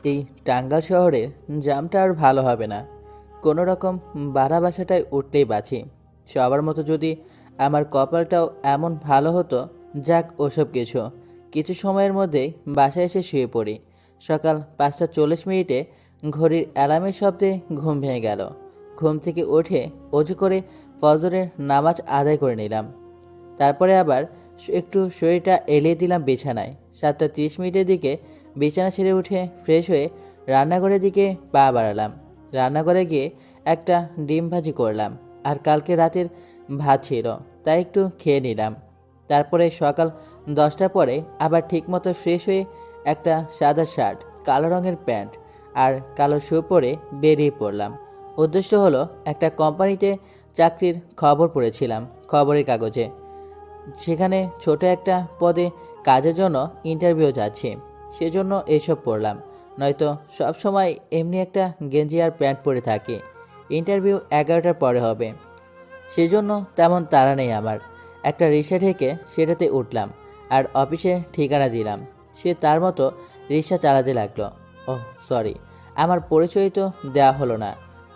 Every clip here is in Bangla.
এই টাঙ্গাইল শহরের জামটা আর ভালো হবে না। কোনো রকম ভাড়া বাসাটায় উঠলেই বাঁচি। সবার মতো যদি আমার কপালটাও এমন ভালো হতো। যাক ওসব কিছু কিছু সময়ের মধ্যেই বাসায় এসে শুয়ে পড়ি। সকাল 5টা 40 মিনিটে ঘড়ির অ্যালার্মের শব্দে ঘুম ভেঙে গেল। ঘুম থেকে উঠে অজু করে ফজরের নামাজ আদায় করে নিলাম। তারপরে আবার একটু শরীরটা এলিয়ে দিলাম বিছানায়। 7টা 30 মিনিটের দিকে বিছানা ছেড়ে উঠে ফ্রেশ হয়ে রান্নাঘরের দিকে পা বাড়ালাম। রান্নাঘরে গিয়ে একটা ডিম ভাজি করলাম, আর কালকে রাতের ভাত ছিল তাই একটু খেয়ে নিলাম। তারপরে সকাল 10টার পরে আবার ঠিকমতো ফ্রেশ হয়ে একটা সাদা শার্ট, কালো রঙের প্যান্ট আর কালো শু পরে বেরিয়ে পড়লাম। উদ্দেশ্য হলো একটা কোম্পানিতে চাকরির খবর পড়েছিলাম খবরের কাগজে। সেখানে ছোট একটা পদে কাজের জন্য ইন্টারভিউ যাচ্ছি, সেজন্য এসব পড়লাম। নয়তো সব সময় এমনি একটা গেঞ্জি আর প্যান্ট পরে থাকি। ইন্টারভিউ 11টার পরে হবে, সেজন্য তেমন তাড়া নেই আমার। একটা রিক্সা ঢেকে সেটাতে উঠলাম আর অফিসে ঠিকানা দিলাম। সে তার মতো রিক্সা চালাতে লাগলো। ওহ সরি, আমার পরিচয় তো দেওয়া হলো না।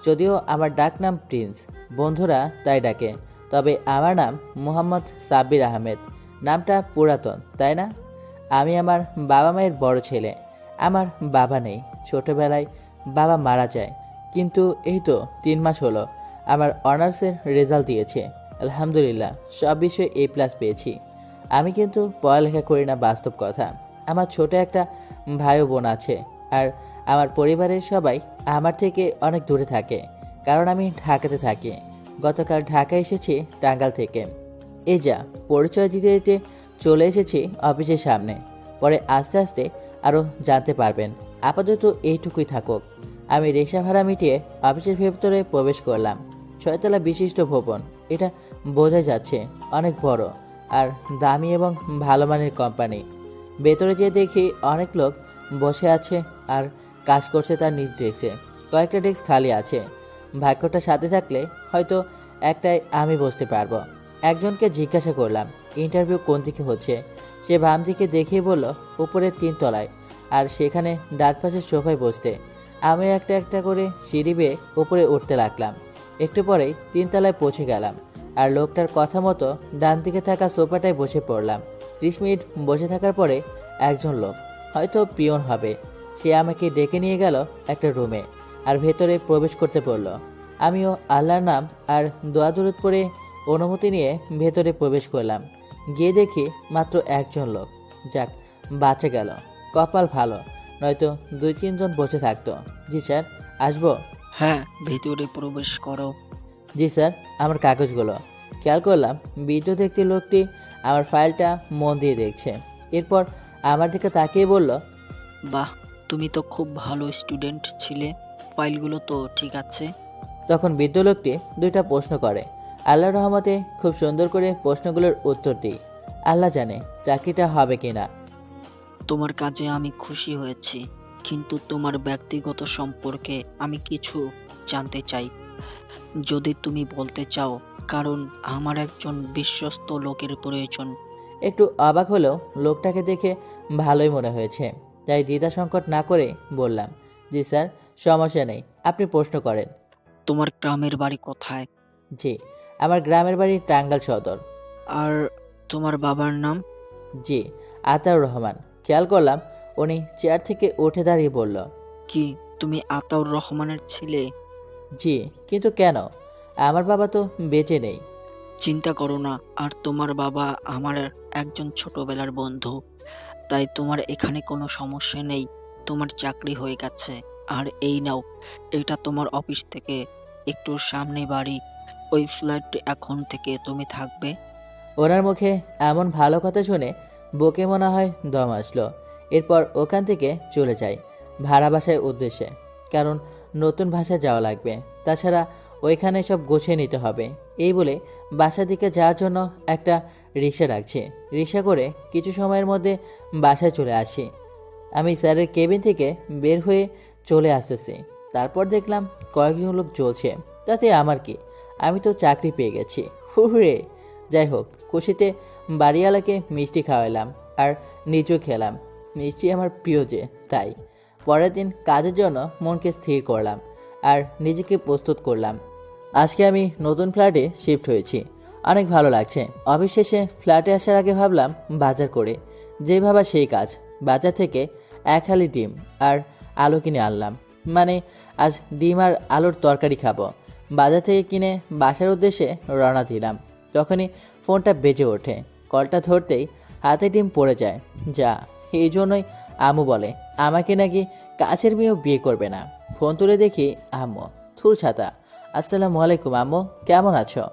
যদিও আমার ডাক নাম প্রিন্স, বন্ধুরা তাই ডাকে। তবে আমার নাম মোহাম্মদ সাব্বির আহমেদ। নামটা পুরাতন, তাই না? আমি আমার বাবা মায়ের বড় ছেলে। আমার বাবা নেই, ছোটবেলায় বাবা মারা যায়। কিন্তু এই তো 3 মাস হলো আমার অনার্সের রেজাল্ট দিয়েছে। আলহামদুলিল্লাহ, সব বিষয়ে A+ পেয়েছি। আমি কিন্তু পড়ালেখা করি না, বাস্তব কথা। আমার ছোট একটা ভাই ও বোন আছে, আর আমার পরিবারের সবাই আমার থেকে অনেক দূরে থাকে, কারণ আমি ঢাকাতে থাকি। গতকাল ঢাকা এসেছি টাঙ্গাইল থেকে। এই যা, পরিচয় দিতে দিতে চলে এসেছি অফিসের সামনে। পরে আস্তে আস্তে আরও জানতে পারবেন। আপাতত এইটুকুই থাকুক। আমি রিক্সা ভাড়া মিটিয়ে অফিসের ভেতরে প্রবেশ করলাম। 6তলা বিশিষ্ট ভবন। এটা বোঝা যাচ্ছে অনেক বড় আর দামি এবং ভালো মানের কোম্পানি। ভেতরে যেয়ে দেখি অনেক লোক বসে আছে আর কাজ করছে তার নিজ ডেস্কে। কয়েকটা ডেস্ক খালি আছে। ভাগ্যটা সাথে থাকলে হয়তো একটাই আমি বসতে পারবো। একজনকে জিজ্ঞাসা করলাম ইন্টারভিউ কোন দিকে হচ্ছে। সে বাম দিকে দেখিয়ে বলল উপরের 3তলায়, আর সেখানে ডান পাশের সোফায় বসতে। আমি একটা একটা করে সিঁড়ি বেয়ে উপরে উঠতে লাগলাম। একটু পরেই 3তলায় পৌঁছে গেলাম, আর লোকটার কথা মতো ডান দিকে থাকা সোফাটায় বসে পড়লাম। 30 মিনিট বসে থাকার পরে একজন লোক, হয়তো পিয়ন হবে, সে আমাকে ডেকে নিয়ে গেল একটা রুমে আর ভেতরে প্রবেশ করতে বলল। আমিও আল্লাহর নাম আর দোয়া দরুদ পড়ে অনুমতি নিয়ে ভেতরে প্রবেশ করলাম। গিয়ে দেখি মাত্র একজন লোক। যাক, বাঁচা গেল, কপাল ভালো, নয়তো 2-3 জন বসে থাকতো। জি স্যার, আসবো? হ্যাঁ, ভেতরে প্রবেশ করো। জি স্যার। আমার কাগজগুলো। খেয়াল করলাম ভিডিও দেখতে লোকটি আমার ফাইলটা মন দিয়ে দেখছে। এরপর আমার দিকে তাকিয়ে বলল, বাহ, তুমি তো খুব ভালো স্টুডেন্ট ছিলে। ফাইলগুলো তো ঠিক আছে। তখন বৃদ্ধ লোকটি 2টা প্রশ্ন করে। আল্লাহর রহমতে খুব সুন্দর করে প্রশ্নগুলোর উত্তর দিই। আল্লাহ জানে চাকরিটা হবে কিনা। তোমার কাজে আমি খুশি হয়েছি, কিন্তু তোমার ব্যক্তিগত সম্পর্কে আমি কিছু জানতে চাই, যদি তুমি বলতে চাও, কারণ আমার একজন বিশ্বস্ত লোকের প্রয়োজন। একটু অবাক হলেও লোকটাকে দেখে ভালোই মনে হয়েছে, তাই দ্বিধা সংকট না করে বললাম, জি স্যার, সমস্যা নেই, আপনি প্রশ্ন করেন। তোমার গ্রামের বাড়ি কোথায়? জি, আমার গ্রামের বাড়ি টাঙ্গাইল সদর। আর তোমার বাবার নাম? জি, আতাউর রহমান। খেয়াল করলাম উনি চেয়ার থেকে উঠে দাঁড়িয়ে বলল, কি তুমি আতাউর রহমানের ছেলে? জি, কিন্তু কেন? আমার বাবা তো বেঁচে নেই। চিন্তা করো না, আর তোমার বাবা আমার একজন ছোটবেলার বন্ধু, তাই তোমার এখানে কোনো সমস্যা নেই। তোমার চাকরি হয়ে গেছে। আর এই নাও, এটা তোমার অফিস থেকে একটু সামনে বাড়ি। ওই ফ্ল্যাট এখন থেকে তুমি থাকবে। ওনার মুখে এমন ভালো কথা শুনে বকে মনে হয় দম আসলো। এরপর ওখান থেকে চলে যাই ভাড়া বাসার উদ্দেশ্যে, কারণ নতুন ভাষায় যাওয়া লাগবে। তাছাড়া ওইখানে সব গুছিয়ে নিতে হবে। এই বলে বাসার দিকে যাওয়ার জন্য একটা রিক্সা ডাকছে। রিক্সা করে কিছু সময়ের মধ্যে বাসায় চলে আসি। আমি স্যারের কেবিন থেকে বের হয়ে চলে আসতেছি। তারপর দেখলাম কয়েকজন লোক জ্বলছে, তাতে আমার কি? আমি তো চাকরি পেয়ে গেছি, হুররে। যাই হোক, খুশিতে বাড়িওয়ালাকে মিষ্টি খাওয়ালাম আর নিজেও খেলাম। মিষ্টি আমার প্রিয় যে, তাই। পরের দিন কাজের জন্য মনকে স্থির করলাম আর নিজেকে প্রস্তুত করলাম। আজকে আমি নতুন ফ্ল্যাটে শিফট হয়েছি, অনেক ভালো লাগছে। অফিস শেষে ফ্ল্যাটে আসার আগে ভাবলাম বাজার করে, যেই ভাবা সেই কাজ। বাজার থেকে এক হালি ডিম আর আলু কিনে আনলাম, মানে আজ ডিম আর আলুর তরকারি খাবো। বাজার থেকে কিনে বাসার উদ্দেশ্যে রওনা দিলাম, তখনই ফোনটা বেজে ওঠে। কলটা ধরতেই হাতে ডিম পড়ে যায়। যা, এই জন্যই আম্মু বলে আমাকে নাকি কাছের মেয়েও বিয়ে করবে না। ফোন তুলে দেখি আম্মু। থুর ছাতা। আসসালামু আলাইকুম আম্মু, কেমন আছো?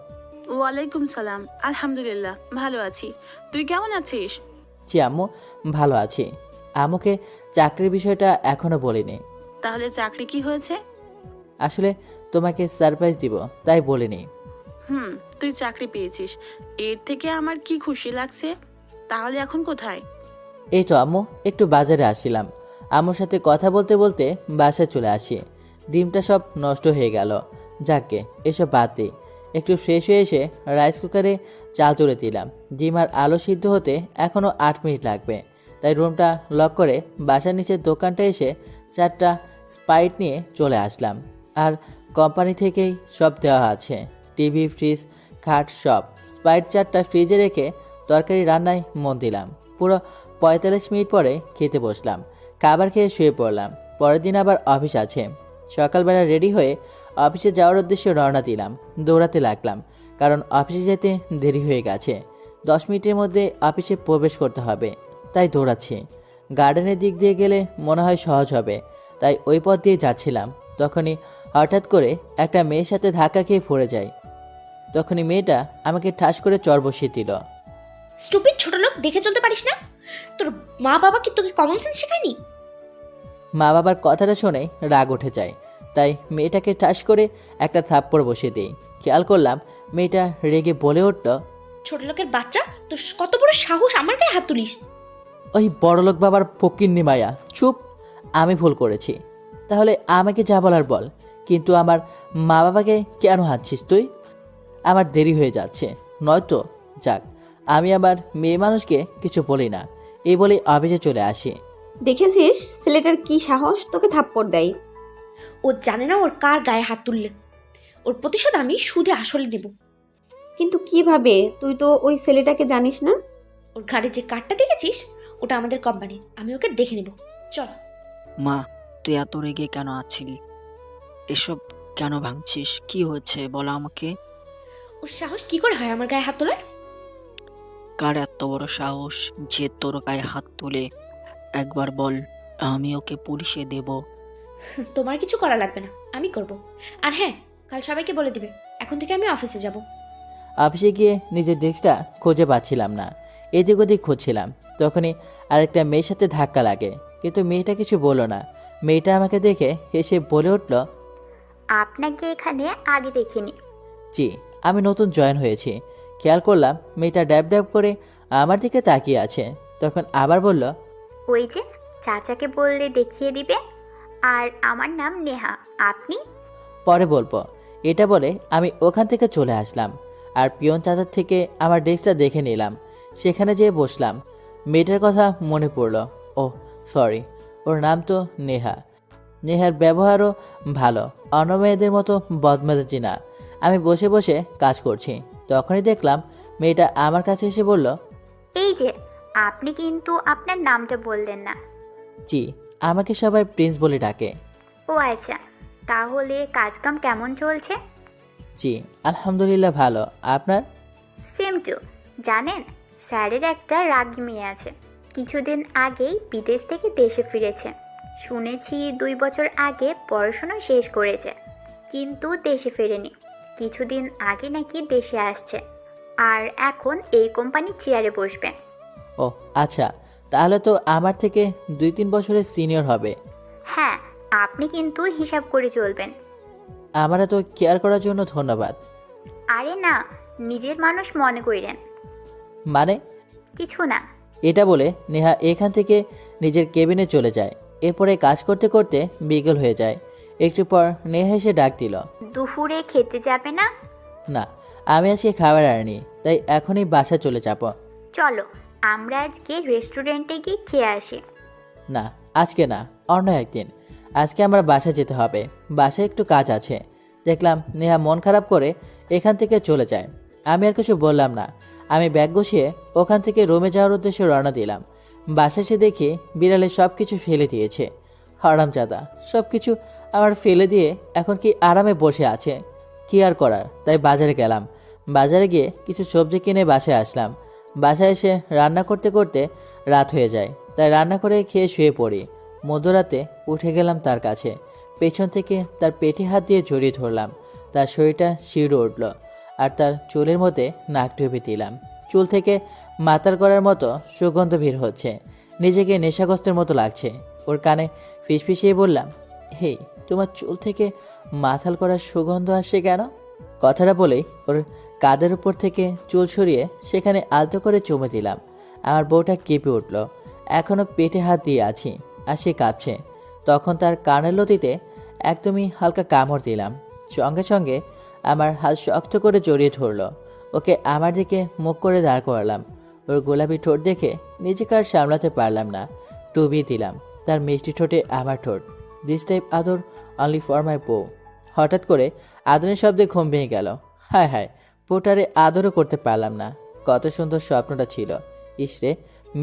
ওয়ালাইকুম সালাম। আলহামদুলিল্লাহ ভালো আছি। তুই কেমন আছিস? জি আম্মু, ভালো আছি। আম্মুকে চাকরির বিষয়টা এখনো বলিনি। তাহলে চাকরি কি হয়েছে? আসলে তোমাকে সারপ্রাইজ দিব, তাই বলিনি। তুই চাকরি পেয়েছিস, এর থেকে আমার কি খুশি লাগছে। তাহলে এখন কোথায়? এই তো আম্মু, একটু বাজারে আসছিলাম। আম্মুর সাথে কথা বলতে বলতে বাসায় চলে আসি। ডিমটা সব নষ্ট হয়ে গেল। যাকগে, এসব বাদ দিই। একটু ফ্রেশ হয়ে এসে রাইস কুকারে চাল তুলে দিলাম। ডিম আর আলু সিদ্ধ হতে এখনও 8 মিনিট লাগবে। তাই রুমটা লক করে বাসার নিচের দোকানটা এসে 4টা স্প্রাইট নিয়ে চলে আসলাম। আর কোম্পানি থেকেই সব দেওয়া আছে, টিভি, ফ্রিজ, খাট সব। স্প্রাইট 4টা ফ্রিজে রেখে তরকারি রান্নায় মন দিলাম। পুরো 45 মিনিট পরে খেতে বসলাম। খাবার খেয়ে শুয়ে পড়লাম। পরের দিন আবার অফিস আছে। সকালবেলা রেডি হয়ে অফিসে যাওয়ার উদ্দেশ্যে রওনা দিলাম। দৌড়াতে লাগলাম, কারণ অফিসে যেতে দেরি হয়ে গেছে। 10 মিনিটের মধ্যে অফিসে প্রবেশ করতে হবে, তাই দৌড়াচ্ছি। গার্ডেনের দিক দিয়ে গেলে মনে হয় সহজ হবে, তাই ওই পথ দিয়ে যাচ্ছিলাম। তখনই হঠাৎ করে একটা মেয়ের সাথে ধাক্কা খেয়ে পড়ে যায়। তখনই মেয়েটা আমাকে ঠাস করে চর বসিয়ে দিল। স্টুপিড ছোট লোক, দেখে চলতে পারিস না? তোর মা বাবা কি তোকে কমন সেন্স শেখায়নি? মা বাবার কথাটা শুনে রাগ উঠে যায়, তাই মেয়েটাকে ঠাস করে একটা থাপ্পড় বসিয়ে দিই। খেয়াল করলাম মেয়েটা রেগে বলে উঠল, ছোট লোকের বাচ্চা, তোর কত বড় সাহস আমার গায়ে হাত তুলিস? ওই বড়লোক বাবার ফকিন্নি মায়া। চুপ, আমি ভুল করেছি। তাহলে আমাকে যা বলার বল, কিন্তু আমার মা বাবাকে কেন হাঁটছিস তুই? আমার দেরি হয়ে যাচ্ছে, নয়তো। যাক, আমি আবার মেয়ে মানুষকে কিছু বলি না, এই বলে অফিসে চলে আসি। দেখেছিস ছেলেটার কি সাহস, তোকে থাপ্পড় দেয়। ও জানে না ওর কার গায়ে হাত তুললে। ওর প্রতিশোধ আমি সুদে আসলে নেব। কিন্তু কিভাবে? তুই তো ওই ছেলেটাকে জানিস না। ওর ঘাড়ে যে কার্ডটা দেখেছিস, ওটা আমাদের কোম্পানি। আমি ওকে দেখে নেব। চল। মা, তুই এত রেগে কেন আছিলি? এসব কেন ভাঙছিস? কি হয়েছে বলো আমাকে। ওর সাহস কি করে হয় আমার গায়ে হাত তোলার? কার এত বড় সাহস যে তোর গায়ে হাত তোলে? একবার বল, আমি ওকে পুলিশে দেব। তোমার কিছু করা লাগবে না, আমি করব। আর হ্যাঁ, কাল সবাইকে বলে দিবে এখন থেকে আমি অফিসে যাব। অফিসে গিয়ে নিজের ডেস্কটা খুঁজে পাচ্ছিলাম না, এদিক ওদিক খুঁজছিলাম। তখনই আরেকটা মেয়ের সাথে ধাক্কা লাগে, কিন্তু মেয়েটা কিছু বলল না। মেয়েটা আমাকে দেখে হেসে বলে উঠল, আপনাকে এখানে আগে দেখিনি। জি, আমি নতুন জয়েন হয়েছি। খেয়াল করলাম মেয়েটা ড্যাব ড্যাব করে আমার দিকে তাকিয়ে আছে। তখন আবার বলল, ওই যে চাচাকে বললে দেখিয়ে দিবে। আর আমার নাম নেহা, আপনি? পরে বলবো। এটা বলে আমি ওখান থেকে চলে আসলাম আর পিয়ন চাচার থেকে আমার ডেস্কটা দেখে নিলাম। সেখানে যেয়ে বসলাম। মেয়েটার কথা মনে পড়ল। ও সরি, ওর নাম তো নেহা। নেহার ব্যবহারও ভালো, অন্য মেয়েদের মতো বদমেজাজি না। আমি বসে বসে কাজ করছি, তখনই দেখলাম মেয়েটা আমার কাছে এসে বলল, এই যে, আপনি কিন্তু আপনার নামটা বললেন না। জি, আমাকে সবাই প্রিন্স বলে ডাকে। ও আচ্ছা, তাহলে কাজকাম কেমন চলছে? জি, আলহামদুলিল্লাহ ভালো। আপনার? Same to. জানেন, স্যারের একটা রাগী মেয়ে আছে, কিছুদিন আগেই বিদেশ থেকে দেশে ফিরেছে। শুনেছি 2 বছর আগে পড়াশোনা শেষ করেছে, কিন্তু দেশে ফেরেনি। কিছুদিন আগে নাকি দেশে আসছে, আর এখন এই কোম্পানির চেয়ারে বসবে। ও আচ্ছা, তাহলে তো আমার থেকে 2-3 বছরের সিনিয়র হবে। হ্যাঁ, আপনি কিন্তু হিসাব করে চলবেন। আমার এত কেয়ার করার জন্য ধন্যবাদ। আরে না, নিজের মানুষ মনে করেন। মানে? কিছু না। এটা বলে নেহা এখান থেকে নিজের কেবিনে চলে যায়। এরপরে কাজ করতে করতে বিকেল হয়ে যায়। একটু পর নেহা এসে ডাক দিল। দুপুরে খেতে যাবে না? না, আমি আজকে খাবার আনিনি, তাই এখনই বাসা চলে যাব। চলো, আমরা আজকে রেস্টুরেন্টে গিয়ে খেয়ে আসি। না, আজকে না, অন্য একদিন। আজকে আমার বাসায় যেতে হবে, বাসায় একটু কাজ আছে। দেখলাম নেহা মন খারাপ করে এখান থেকে চলে যায়। আমি আর কিছু বললাম না। আমি ব্যাগ গুছিয়ে ওখান থেকে রুমে যাওয়ার উদ্দেশ্যে রওনা দিলাম। বাসায় এসে দেখি বিড়ালে সব কিছু ফেলে দিয়েছে। হারামজাদা, সব কিছু আমার ফেলে দিয়ে এখন কি আরামে বসে আছে। কি আর করার, তাই বাজারে গেলাম। বাজারে গিয়ে কিছু সবজি কিনে বাসায় আসলাম। বাসায় এসে রান্না করতে করতে রাত হয়ে যায়, তাই রান্না করে খেয়ে শুয়ে পড়ি। মধ্যরাতে উঠে গেলাম তার কাছে, পেছন থেকে তার পেটে হাত দিয়ে জড়িয়ে ধরলাম। তার শরীরটা শিউরে উঠল, আর তার চুলের মধ্যে নাক ডুবে দিলাম। চুল থেকে মাথার করার মতো সুগন্ধ বের হচ্ছে, নিজেকে নেশাগ্রস্তের মতো লাগছে। ওর কানে ফিসফিসিয়ে বললাম, হেই, তোমার চুল থেকে মাথাল করার সুগন্ধ আসছে কেন? কথাটা বলেই ওর কাঁধের উপর থেকে চুল সরিয়ে সেখানে আলতো করে চুমে দিলাম। আমার বউটা কেঁপে উঠল। এখনও পেটে হাত দিয়ে আছি, আর সে কাঁপছে। তখন তার কানের লতিতে একদমই হালকা কামড় দিলাম। সঙ্গে সঙ্গে আমার হাত শক্ত করে জড়িয়ে ধরলো। ওকে আমার দিকে মুখ করে দাঁড় করালাম। ওর গোলাপি ঠোঁট দেখে নিজেকে আর সামলাতে পারলাম না, টুবিয়ে দিলাম তার মিষ্টি ঠোঁটে আমার ঠোঁট। দিস টাইপ আদর অনলি ফর মাই বউ। হঠাৎ করে আদরের শব্দে ঘুম ভেঙে গেল। হায় হায়, বউটারে আদরও করতে পারলাম না। কত সুন্দর স্বপ্নটা ছিল। ইসরে,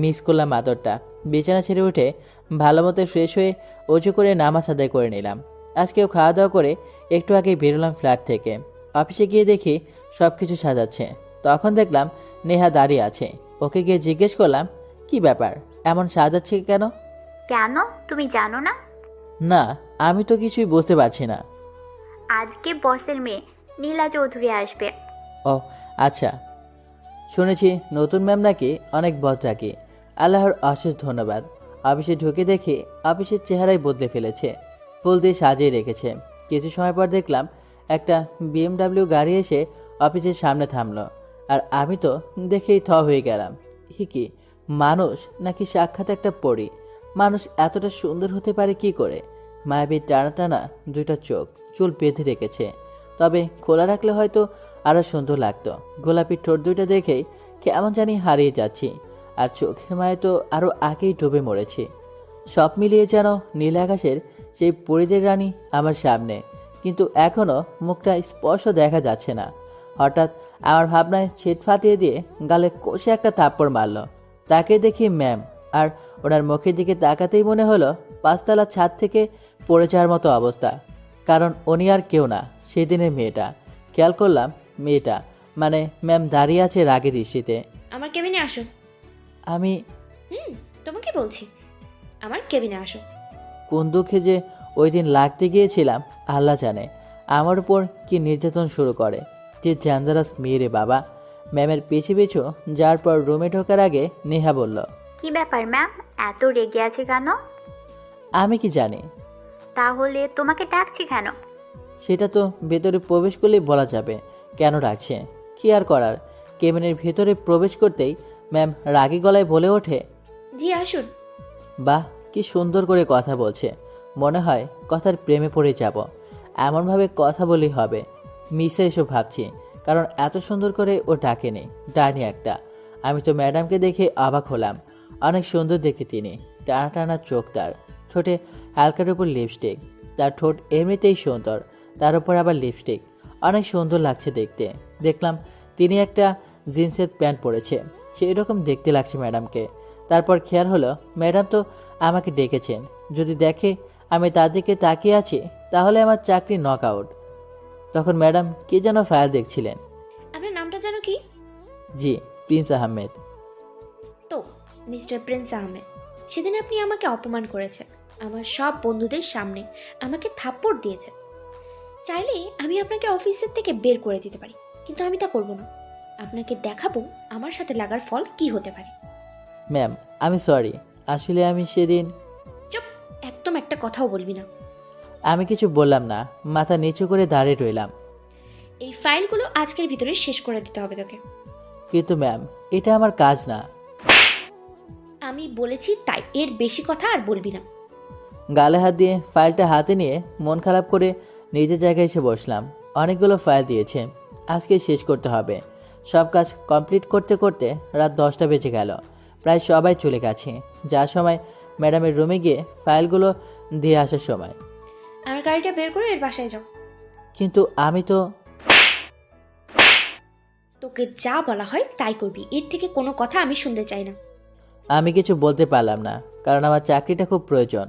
মিস করলাম আদরটা। বিছানা ছেড়ে উঠে ভালো মতো ফ্রেশ হয়ে অজু করে নামাজ আদায় করে নিলাম। আজকেও খাওয়া দাওয়া করে একটু আগেই বেরোলাম ফ্ল্যাট থেকে। অফিসে গিয়ে দেখি সব কিছু সাজাচ্ছে। তখন দেখলাম নেহা দাঁড়িয়ে আছে। ওকে গিয়ে জিজ্ঞেস করলাম, কি ব্যাপার, এমন সাজাচ্ছে কেন? কেন, তুমি জানো না? না, আমি তো কিছুই বুঝতে পারছি না। আজকে বসের মেয়ে নীলা চৌধুরী আসবে। ও আচ্ছা, শুনেছি নতুন ম্যাম নাকি অনেক বদরাগী। আল্লাহর অশেষ ধন্যবাদ। অফিসে ঢুকে দেখি অফিসের চেহারাই বদলে ফেলেছে, ফুল দিয়ে সাজিয়ে রেখেছে। কিছু সময় পর দেখলাম একটা BMW গাড়ি এসে অফিসের সামনে থামলো, আর আমি তো দেখেই থ হয়ে গেলাম। কি মানুষ নাকি সাক্ষাৎ একটা পরী! মানুষ এতটা সুন্দর হতে পারে কি করে? মায়াবী টানা টানা দুইটা চোখ, চুল বেঁধে রেখেছে, তবে খোলা রাখলে হয়তো আরও সুন্দর লাগতো। গোলাপি ঠোঁট দুইটা দেখেই কেমন জানি হারিয়ে যাচ্ছি, আর চোখের মায়ে তো আরও আগেই ডুবে মরেছি। সব মিলিয়ে যেন নীল আকাশের সেই পরীদের রানী আমার সামনে, কিন্তু এখনও মুখটা স্পষ্ট দেখা যাচ্ছে না। হঠাৎ আমার ভাবনায় ছেদ ফাটিয়ে দিয়ে গালে কষে একটা থাপ্পড় মারল। তাকে দেখি ম্যাম, আর ওনার মুখের দিকে তাকাতেই মনে হলো 5তলা ছাদ থেকে পড়ে যাওয়ার মতো অবস্থা। কারণ উনি আর কেউ না, সেদিনের মেয়েটা। খেয়াল করলাম মেয়েটা মানে ম্যাম দাঁড়িয়ে আছে রাগের দৃষ্টিতে। আমার কেবিনে আসো। আমি তোমাকে বলছি, আমার কেবিনে আসো। কোন দুঃখে যে ওই দিন লাগতে গিয়েছিলাম আল্লাহ জানে। আমার উপর কি নির্যাতন শুরু করে। যে জ্যান্দারাস মেয়ে রে বাবা। ম্যামের পিছু পিছু যার পর রুমে ঢোকার আগে নেহা বলল, কি ব্যাপার ম্যাম, এত রেগে আছে কেন? আমি কি জানি? তাহলে তোমাকে ডাকছি কেন? সেটা তো ভেতরে প্রবেশ করলেই বলা যাবে কেন ডাকছে। কি আর করার, কেবিনের ভেতরে প্রবেশ করতেই ম্যাম রাগী গলায় বলে ওঠে, জি আসুন। বাহ, কি সুন্দর করে কথা বলছে। মনে হয় কথার প্রেমে পড়ে যাব। এমনভাবে কথা বলেই হবে। মিসে এসব ভাবছি, কারণ এত সুন্দর করে ও ডাকেনি, ডাইনি একটা। আমি তো ম্যাডামকে দেখে অবাক হলাম। অনেক সুন্দর দেখতে তিনি, টানা টানা চোখ, তার ঠোঁটে হালকার উপর লিপস্টিক। তার ঠোঁট এমনিতেই সুন্দর, তার উপর আবার লিপস্টিক, অনেক সুন্দর লাগছে দেখতে। দেখলাম তিনি একটা জিন্সের প্যান্ট পরেছে, সেই রকম দেখতে লাগছে ম্যাডামকে। তারপর খেয়াল হলো ম্যাডাম তো আমাকে ডেকেছেন। যদি দেখে আমি তার দিকে তাকিয়ে আছি তাহলে আমার চাকরি নক আউট। তখন ম্যাডাম কে যেন ফাইল দেখছিলেন। আপনার নামটা জানো কি? জি, প্রিন্স আহমেদ। তো মিস্টার প্রিন্স আহমেদ, সেদিন আপনি আমাকে অপমান করেছেন, আমার সব বন্ধুদের সামনে আমাকে থাপ্পড় দিয়েছেন। চাইলে আমি আপনাকে অফিসের থেকে বের করে দিতে পারি, কিন্তু আমি তা করব না। আপনাকে দেখাবো আমার সাথে লাগার ফল কি হতে পারে। ম্যাম, আমি সরি। আসলে আমি সেদিন চুপ, একদম একটা কথাও বলবি না। আমি কিছু বললাম না, মাথা নিচু করে দাঁড়িয়ে রইলাম। এই ফাইলগুলো আজকের ভিতরে শেষ করে দিতে হবে তোকে। কিন্তু ম্যাম, এটা আমার কাজ না। আমি বলেছি তাই, এর বেশি কথা আর বলবি না। গালে হাত দিয়ে ফাইলটা হাতে নিয়ে মন খারাপ করে নিজের জায়গায় এসে বসলাম। অনেকগুলো ফাইল দিয়েছে, আজকে শেষ করতে হবে। সব কাজ কমপ্লিট করতে করতে রাত 10টা বেজে গেল। প্রায় সবাই চলে গেছে। যার সময় ম্যাডামের রুমে গিয়ে ফাইলগুলো দিয়ে আসার সময়। আমার গাড়িটা বের করে এর বাসায় যাও। কিন্তু আমি তো। তোকে যা বলা হয় তাই করবি, এর থেকে কোনো কথা আমি শুনতে চাই না। আমি কিছু বলতে পারলাম না, কারণ আমার চাকরিটা খুব প্রয়োজন।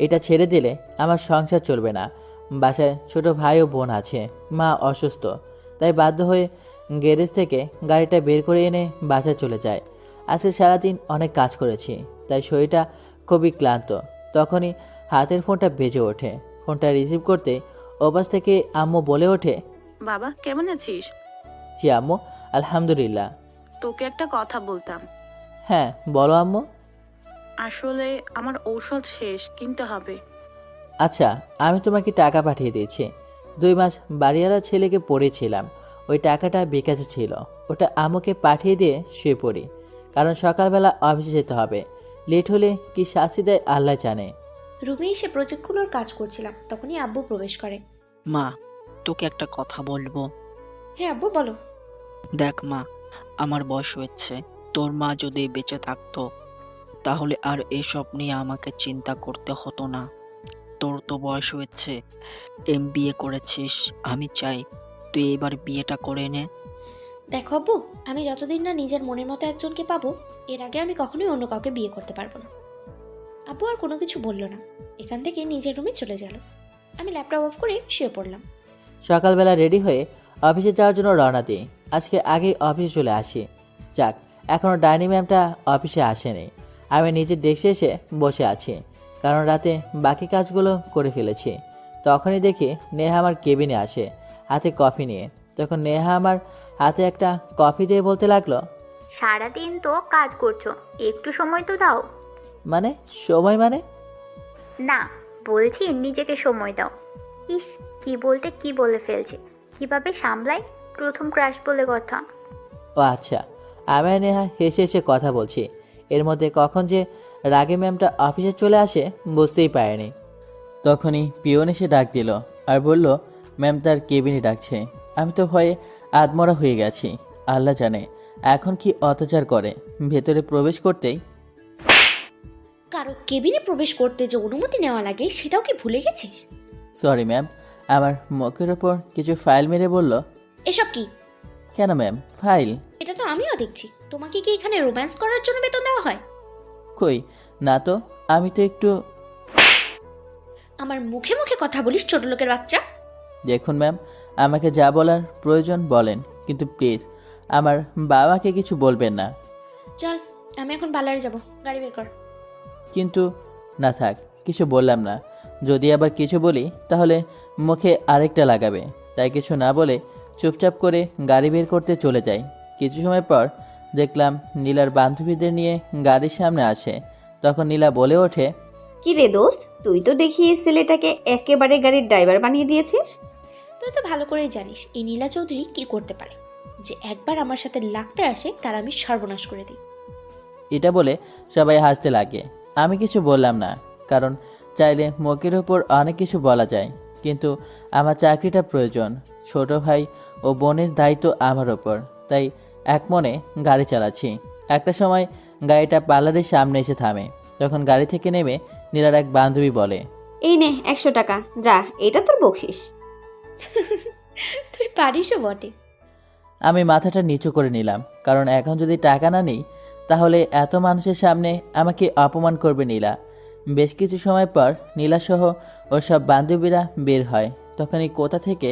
এটা ছেড়ে দিলে আমার সংসার চলবে না। বাসায় ছোট ভাই ও বোন আছে, মা অসুস্থ, তাই বাধ্য হয়ে গ্যারেজ থেকে গাড়িটা বের করে এনে বাসায় চলে যায়। আজকে সারাদিন অনেক কাজ করেছি, তাই শরীরটা খুবই ক্লান্ত। তখনই হাতের ফোনটা বেজে ওঠে। ফোনটা রিসিভ করতে ওপাশ থেকে আম্মু বলে ওঠে, বাবা কেমন আছিস? জি আম্মু, আলহামদুলিল্লাহ। তোকে একটা কথা বলতাম। হ্যাঁ বলো আম্মু। আসলে আমার ঔষধ শেষ, কিনতে হবে। আচ্ছা, আমি তোমাকে টাকা পাঠিয়ে দিয়েছি। 2 মাস বাড়িওয়ালা ছেলেকে পড়েছিলাম, ওই টাকাটা বিকাশে ছিল। ওটা আম্মুকে পাঠিয়ে দিয়ে শুয়ে পড়ি, কারণ সকালবেলা অফিসে যেতে হবে। লেট হলে কি শাস্তি দেয় আল্লাহ জানে। রুমে এসে প্রজেক্টগুলোর কাজ করছিলাম, তখনই আব্বু প্রবেশ করে। মা, তোকে একটা কথা বলবো। হ্যাঁ আব্বু বলো। দেখ মা, আমার বয়স হয়েছে। তোর মা যদি বেঁচে থাকতো তাহলে আর এসব নিয়ে আমাকে চিন্তা করতে হতো না। তোর তো বয়স হয়েছে, এমবিএ করেছিস। আমি চাই তুই এবার বিয়েটা করে নে। দেখো আব্বু, আমি যতদিন না নিজের মনের মতো একজনকে পাবো, এর আগে আমি কখনোই অন্য কাউকে বিয়ে করতে পারবো না। আব্বু আর কোনো কিছু বললো না, এখান থেকে নিজের রুমে চলে গেল। আমি ল্যাপটপ অফ করে শুয়ে পড়লাম। সকালবেলা রেডি হয়ে অফিসে যাওয়ার জন্য রওনা দিই। আজকে আগেই অফিসে চলে আসি। যাক, এখনও ডাইনি ম্যামটা অফিসে আসেনি। আমি নিজের ডেস্কে এসে বসে আছি, কারণ রাতে বাকি কাজগুলো করে ফেলেছি। তখনই দেখি নেহা আমার কেবিনে আসে হাতে কফি নিয়ে। তখন নেহা আমার হাতে একটা কফি দিয়ে বলতে লাগলো, সারাদিন তো কাজ করছো, একটু সময় তো দাও। মানে সময় মানে? না, বলছি নিজেকে সময় দাও। ইস, কি বলতে কি বলে ফেলছি, কিভাবে সামলাই, প্রথম ক্রাশ বলে কথা। ও আচ্ছা। আমি আর নেহা হেসে হেসে কথা বলছি। এর মধ্যে কখন যে রাগে ম্যামটা অফিসে চলে আসে বুঝতেই পারেনি। তখনই পিয়ন এসে ডাক দিল আর বলল, ম্যাম তার কেবিনে ডাকছে। আমি তো ভয়ে আধমরা হয়ে গেছি। আল্লাহ জানে এখন কি অত্যাচার করে। ভেতরে প্রবেশ করতেই, কারো কেবিনে প্রবেশ করতে যে অনুমতি নেওয়া লাগে সেটাও কি ভুলে গেছিস? Sorry ma'am. আমার মুখের ওপর কিছু ফাইল মেরে বলল, এসব কি? কেন ম্যাম ফাইল? এটা তো আমিও দেখছি। তোমাকে কি এখানে রোম্যান্স করার জন্য বেতন দেওয়া হয়? কই না তো, আমি তো একটু। আমার মুখে মুখে কথা বলিস ছোট লোকের বাচ্চা। দেখুন ম্যাম, আমাকে যা বলার প্রয়োজন বলেন, কিন্তু প্লিজ আমার বাবাকে কিছু বলবেন না। চল, আমি এখন পার্লারে যাব, গাড়ি বের কর। কিন্তু না থাক, কিছু বললাম না। যদি আবার কিছু বলি তাহলে মুখে আরেকটা লাগাবে, তাই কিছু না বলে চুপচাপ করে গাড়ি বের করতে চলে যাই। কিছু সময় পর দেখলাম নীলার বান্ধবীদের নিয়ে গাড়ির সামনে আসে। তখন নীলা বলে ওঠে, কি রে দোস্ত, তুই তো দেখি এই ছেলেটাকে একেবারে গাড়ির ড্রাইভার বানিয়ে দিয়েছিস। তুই তো ভালো করেই জানিস এই নীলা চৌধুরী কি করতে পারে। যে একবার আমার সাথে লাগতে আসে তার আমি সর্বনাশ করে দিই। এটা বলে সবাই হাসতে লাগে। আমি কিছু বললাম না, কারণ চাইলে মুখের ওপর অনেক কিছু বলা যায়, কিন্তু আমার চাকরিটা প্রয়োজন। ছোট ভাই ও বোনের দায়িত্ব আমার ওপর, তাই এক মনে গাড়ি চালাচ্ছি। একটা সময় গাড়িটা পার্লারের সামনে এসে থামে। তখন গাড়ি থেকে নেমে নীলার এক বান্ধবী বলে, এই নে 100 টাকা, যা, এটা তোর বকশিস। তুই পারিসও বটে। আমি মাথাটা নিচু করে নিলাম, কারণ এখন যদি টাকা না নিই তাহলে এত মানুষের সামনে আমাকে অপমান করবে নীলা। বেশ কিছু সময় পর নীলাসহ ওর সব বান্ধবীরা বের হয়। তখনই কোথা থেকে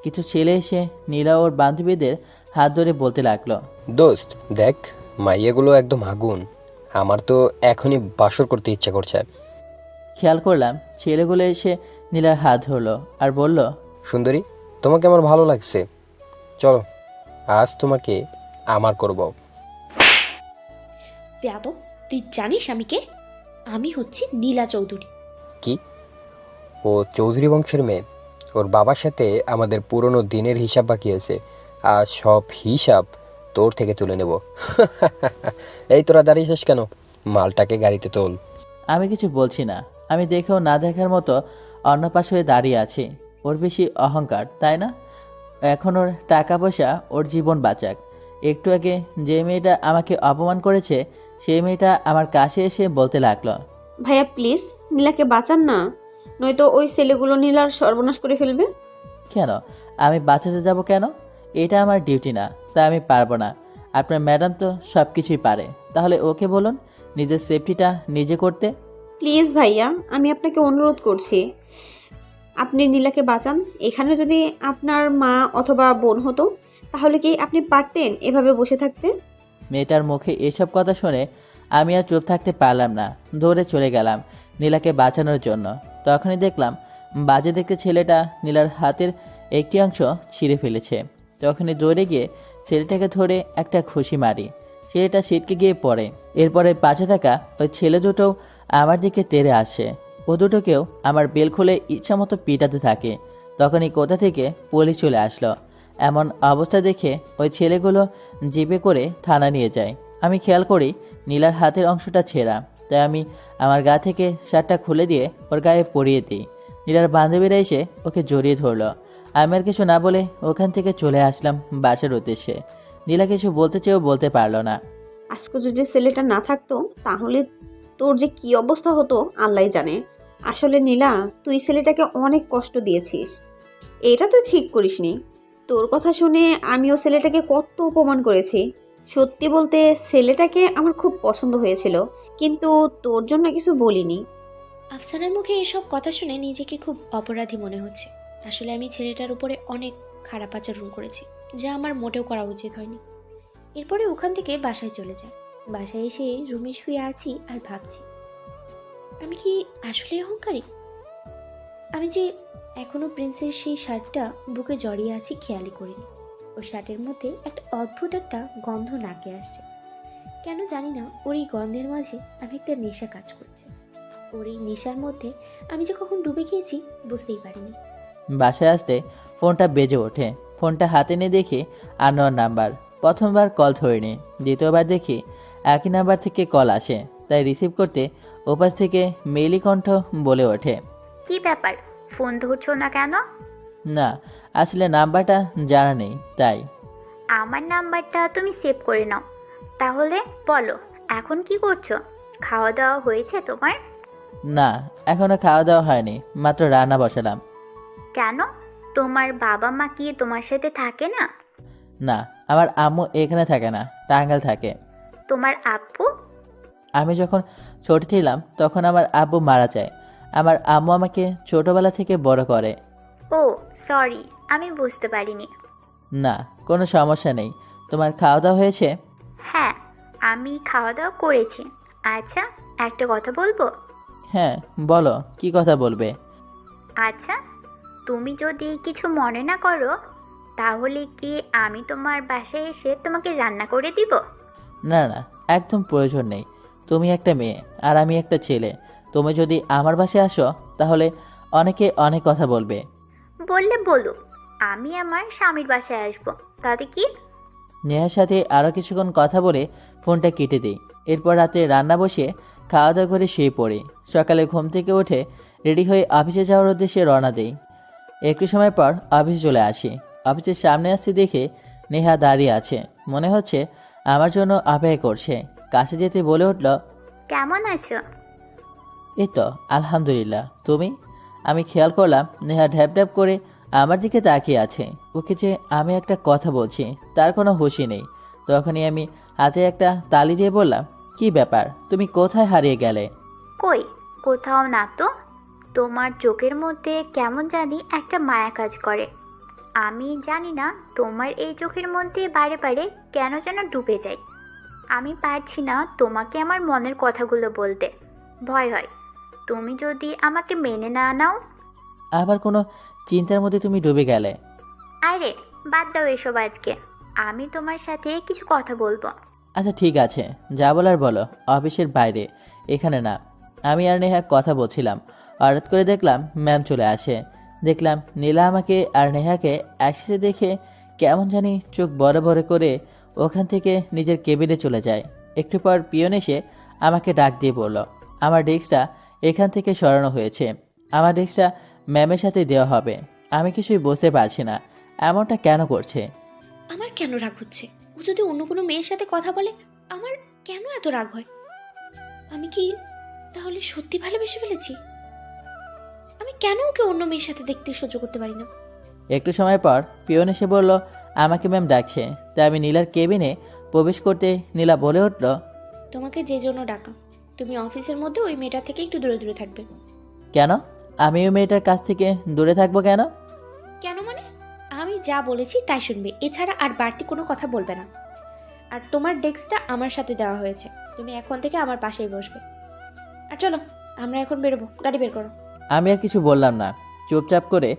কিছু ছেলে এসে নীলা ওর বান্ধবীদের হাত ধরে বলতে লাগলো, দোস্ত দেখ, মাইয়াগুলো একদম আগুন। আমার তো এখনই বাসর করতে ইচ্ছা করছে। খেয়াল করলাম ছেলেগুলো এসে নীলার হাত ধরলো আর বলল, সুন্দরী, তোমাকে আমার ভালো লাগছে, চলো আজ তোমাকে আমার করব। বেয়াদব, তুই জানিস আমি কে? আমি হচ্ছি নীলা চৌধুরী। কি? ও চৌধুরী বংশের মেয়ে? ওর বাবার সাথে আমাদের পুরনো দিনের হিসাব বাকি আছে, আজ সব হিসাব তোর থেকে তুলে নেব। এই তোরা দাঁড়িয়েছিস কেন? মালটাকে গাড়িতে তোল। আমি কিছু বলছি না। আমি দেখেও না দেখার মতো অন্য পাশ হয়ে দাঁড়িয়ে আছি। ওর বেশি অহংকার, তাই না? এখন ওর টাকা পয়সা ওর জীবন বাঁচাক। একটু আগে যে মেয়েটা আমাকে অপমান করেছে সেই মেয়েটা আমার কাছে এসে বলতে লাগলো, ভাইয়া প্লিজ নীলাকে বাঁচান না, নয়তো ওই ছেলেগুলো নীলার সর্বনাশ করে ফেলবে। কেন আমি বাঁচাতে যাব কেন? এটা আমার ডিউটি না, তা আমি পারবো না। আপনার ম্যাডাম তো সব কিছুই পারে, তাহলে ওকে বলুন নিজের সেফটিটা নিজে করতে। প্লিজ ভাইয়া, আমি আপনাকে অনুরোধ করছি, আপনি নীলাকে বাঁচান। এখানে যদি আপনার মা অথবা বোন হতো, তাহলে কি আপনি পারতেন এভাবে বসে থাকতে? মেয়েটার মুখে এসব কথা শুনে আমি আর চুপ থাকতে পারলাম না, দৌড়ে চলে গেলাম নীলাকে বাঁচানোর জন্য। তখনই দেখলাম বাজে দেখতে ছেলেটা নীলার হাতের একটি অংশ ছিঁড়ে ফেলেছে। তখনই দৌড়ে গিয়ে ছেলেটাকে ধরে একটা খুশি মারি, ছেলেটা ছিটকে গিয়ে পড়ে। এরপরে পাশে থাকা ওই ছেলে দুটোও আমার দিকে তেড়ে আসে, ও দুটোকেও আমার বেল খুলে ইচ্ছামতো পিটাতে থাকে। তখনই কোথা থেকে পুলিশ চলে আসলো। এমন অবস্থা দেখে ওই ছেলেগুলো জিপে করে থানা নিয়ে যায়। আমি খেয়াল করি নীলার হাতের অংশটা ছেঁড়া, তাই আমি আমার গা থেকে শার্টটা খুলে দিয়ে ওর গায়ে পরিয়ে দিই। নীলার বান্ধবীরা এসে ওকে জড়িয়ে ধরলো। আমি আর কিছু না বলে ওখান থেকে চলে আসলাম বাসার উদ্দেশ্যে। নীলা কিছু বলতে চেয়েও বলতে পারলো না। আজকে যদি ছেলেটা না থাকতো, তাহলে তোর যে কি অবস্থা হতো আল্লাহ জানে। আসলে নীলা, তুই ছেলেটাকে অনেক কষ্ট দিয়েছিস, এটা তুই ঠিক করিসনি। তোর কথা শুনে আমিও ছেলেটাকে কত অপমান করেছি। সত্যি বলতে ছেলেটাকে আমার খুব পছন্দ হয়েছিল, কিন্তু তোর জন্য কিছু বলিনি। আফসানার মুখে এসব কথা শুনে নিজেকে খুব অপরাধী মনে হচ্ছে। আসলে আমি ছেলেটার উপরে অনেক খারাপ আচরণ করেছি, যা আমার মোটেও করা উচিত হয়নি। এরপরে ওখান থেকে বাসায় চলে যাই। বাসায় এসে রুমে শুয়ে আছি আর ভাবছি, আমি কি আসলে অহংকারী? আমি যে এখনো প্রিন্সের সেই শার্টটা বুকে জড়িয়ে আছি খেয়ালই করিনি। ওই শার্টের মধ্যে একটা অদ্ভুত একটা গন্ধ নাকে আসছে। কেন জানি না, ওর এই গন্ধের মাঝে আমি একটা নেশা কাজ করছে। ওর এই নেশার মধ্যে আমি যে কখন ডুবে গিয়েছি বুঝতেই পারিনি। বাসায় আসতে ফোনটা বেজে ওঠে। ফোনটা হাতে নিয়ে দেখি আনোয়ার নাম্বার। প্রথমবার কল ধরিনি, দ্বিতীয়বার দেখি একই নাম্বার থেকে কল আসে, তাই রিসিভ করতে ওপাশ থেকে মেইলি কণ্ঠ বলে ওঠে, কি ব্যাপার, ফোন ধরছো না কেন? না আসলে নাম্বারটা জানা নেই তাই। আমার নাম্বারটা তুমি সেভ করে নাও। তাহলে বলো, এখন কি করছো? খাওয়া দাওয়া হয়েছে তোমার? না এখনো খাওয়া দাওয়া হয়নি, মাত্র রান্না বসালাম। কেন, তোমার বাবা মা কি তোমার সাথে থাকে না? না আমার আম্মু এখানে থাকে না, টাঙ্গাইল থাকে। তোমার আব্বু? আমি যখন ছোট ছিলাম তখন আমার আব্বু মারা যায়। আমার আম্মু আমাকে ছোটবেলা থেকে বড় করে। ও সরি, আমি বুঝতে পারিনি। না কোনো সমস্যা নেই। তোমার খাওয়া দাওয়া হয়েছে? হ্যাঁ, আমি খাওয়া দাওয়া করেছি। আচ্ছা, একটা কথা বলবো? হ্যাঁ বলো, কি কথা বলবে? আচ্ছা, তুমি যদি কিছু মনে না করো, তাহলে কি আমি তোমার বাসায় এসে তোমাকে রান্না করে দিব? না না, একদম প্রয়োজন নেই। তুমি একটা মেয়ে আর আমি একটা ছেলে। তুমি যদি আমার বাসায় আসো তাহলে অনেকে অনেক কথা বলবে। বললে বলুক, আমি আমার স্বামীর বাসায় আসবো, তাতে কি? নেহার সাথে আরও কিছুক্ষণ কথা বলে ফোনটা কেটে দিই। এরপর রাতে রান্না বসিয়ে খাওয়া দাওয়া করে শুয়ে পড়ি। সকালে ঘুম থেকে উঠে রেডি হয়ে অফিসে যাওয়ার উদ্দেশ্যে রওনা দিই। একটু সময় পর অফিসে চলে আসি। অফিসের সামনে আসছি দেখে নেহা দাঁড়িয়ে আছে, মনে হচ্ছে আমার জন্য অপেক্ষা করছে। কাছে যেতে বলে উঠল, কেমন আছো? এই তো আলহামদুলিল্লাহ, তুমি? আমি খেয়াল করলাম নেহা ঢ্যাপ ঢ্যাপ করে আমার দিকে তাকিয়ে আছে। ওকে যে আমি একটা কথা বলছি তার কোনো হুঁশই নেই। তখনই আমি হাতে একটা তালি দিয়ে বললাম, কি ব্যাপার, তুমি কোথায় হারিয়ে গেলে? কই, কোথাও না তো। তোমার চোখের মধ্যে কেমন জানি একটা মায়া কাজ করে। আমি জানি না, তোমার এই চোখের মধ্যে বারে বারে কেন যেন ডুবে যাই। আমি পারছি না তোমাকে আমার মনের কথাগুলো বলতে। ভয় হয়, তুমি যদি আমাকে মেনে না নাও। আবার কোনো চিন্তার মধ্যে তুমি ডুবে গেলে? আরে বাদ দাও এসব আজকে। আমি তোমার সাথে কিছু কথা বলবো। আচ্ছা ঠিক আছে, যা বলার বলো, অফিসের বাইরে, এখানে না। আমি আর নেহা কথা বলছিলাম, হঠাৎ করে দেখলাম ম্যাম চলে আসে। দেখলাম নীলা আমাকে আর নেহাকে একসাথে দেখে কেমন জানি চোখ বড় বড় করে ওখান থেকে নিজের কেবিনে চলে যায়। একটু পর পিয়ন এসে আমাকে ডাক দিয়ে বলল, আমার ডেস্কটা এখান থেকে সরানো হয়েছে। আমার ডেস্কটা ম্যামের সাথে দেওয়া হবে। আমি কিছুই বুঝতে পারছি না এমনটা কেন করছে। আমার কেন রাগ হচ্ছে? ও যদি অন্য কোনো মেয়ের সাথে কথা বলে, আমার কেন এত রাগ হয়? আমি কি তাহলে সত্যি ভালোবেসে ফেলেছি। আমি কেন ওকে অন্য মেয়ের সাথে দেখতে সহ্য করতে পারি না? একটু সময় পর পিয়ন এসে বলল আমাকে ম্যাম ডাকছে। তাই আমি নীলার কেবিনে প্রবেশ করতে নীলা বলে উঠল, তোমাকে যে জন্য ডাকা, তুমি অফিসের মধ্যে ওই মেয়েটা থেকে একটু দূরে দূরে থাকবে। কেন? আমি ওই মেয়েটার কাছ থেকে দূরে থাকবো কেন? কেন মানে? আমি যা বলেছি তাই শুনবে, এছাড়া আর বাড়তি কোনো কথা বলবে না। আর তোমার ডেস্কটা আমার সাথে দেওয়া হয়েছে, তুমি এখন থেকে আমার পাশেই বসবে। আর চলো, আমরা এখন বেরোবো, গাড়ি বের করো। আমি আর কিছু বললাম না, চুপচাপ করে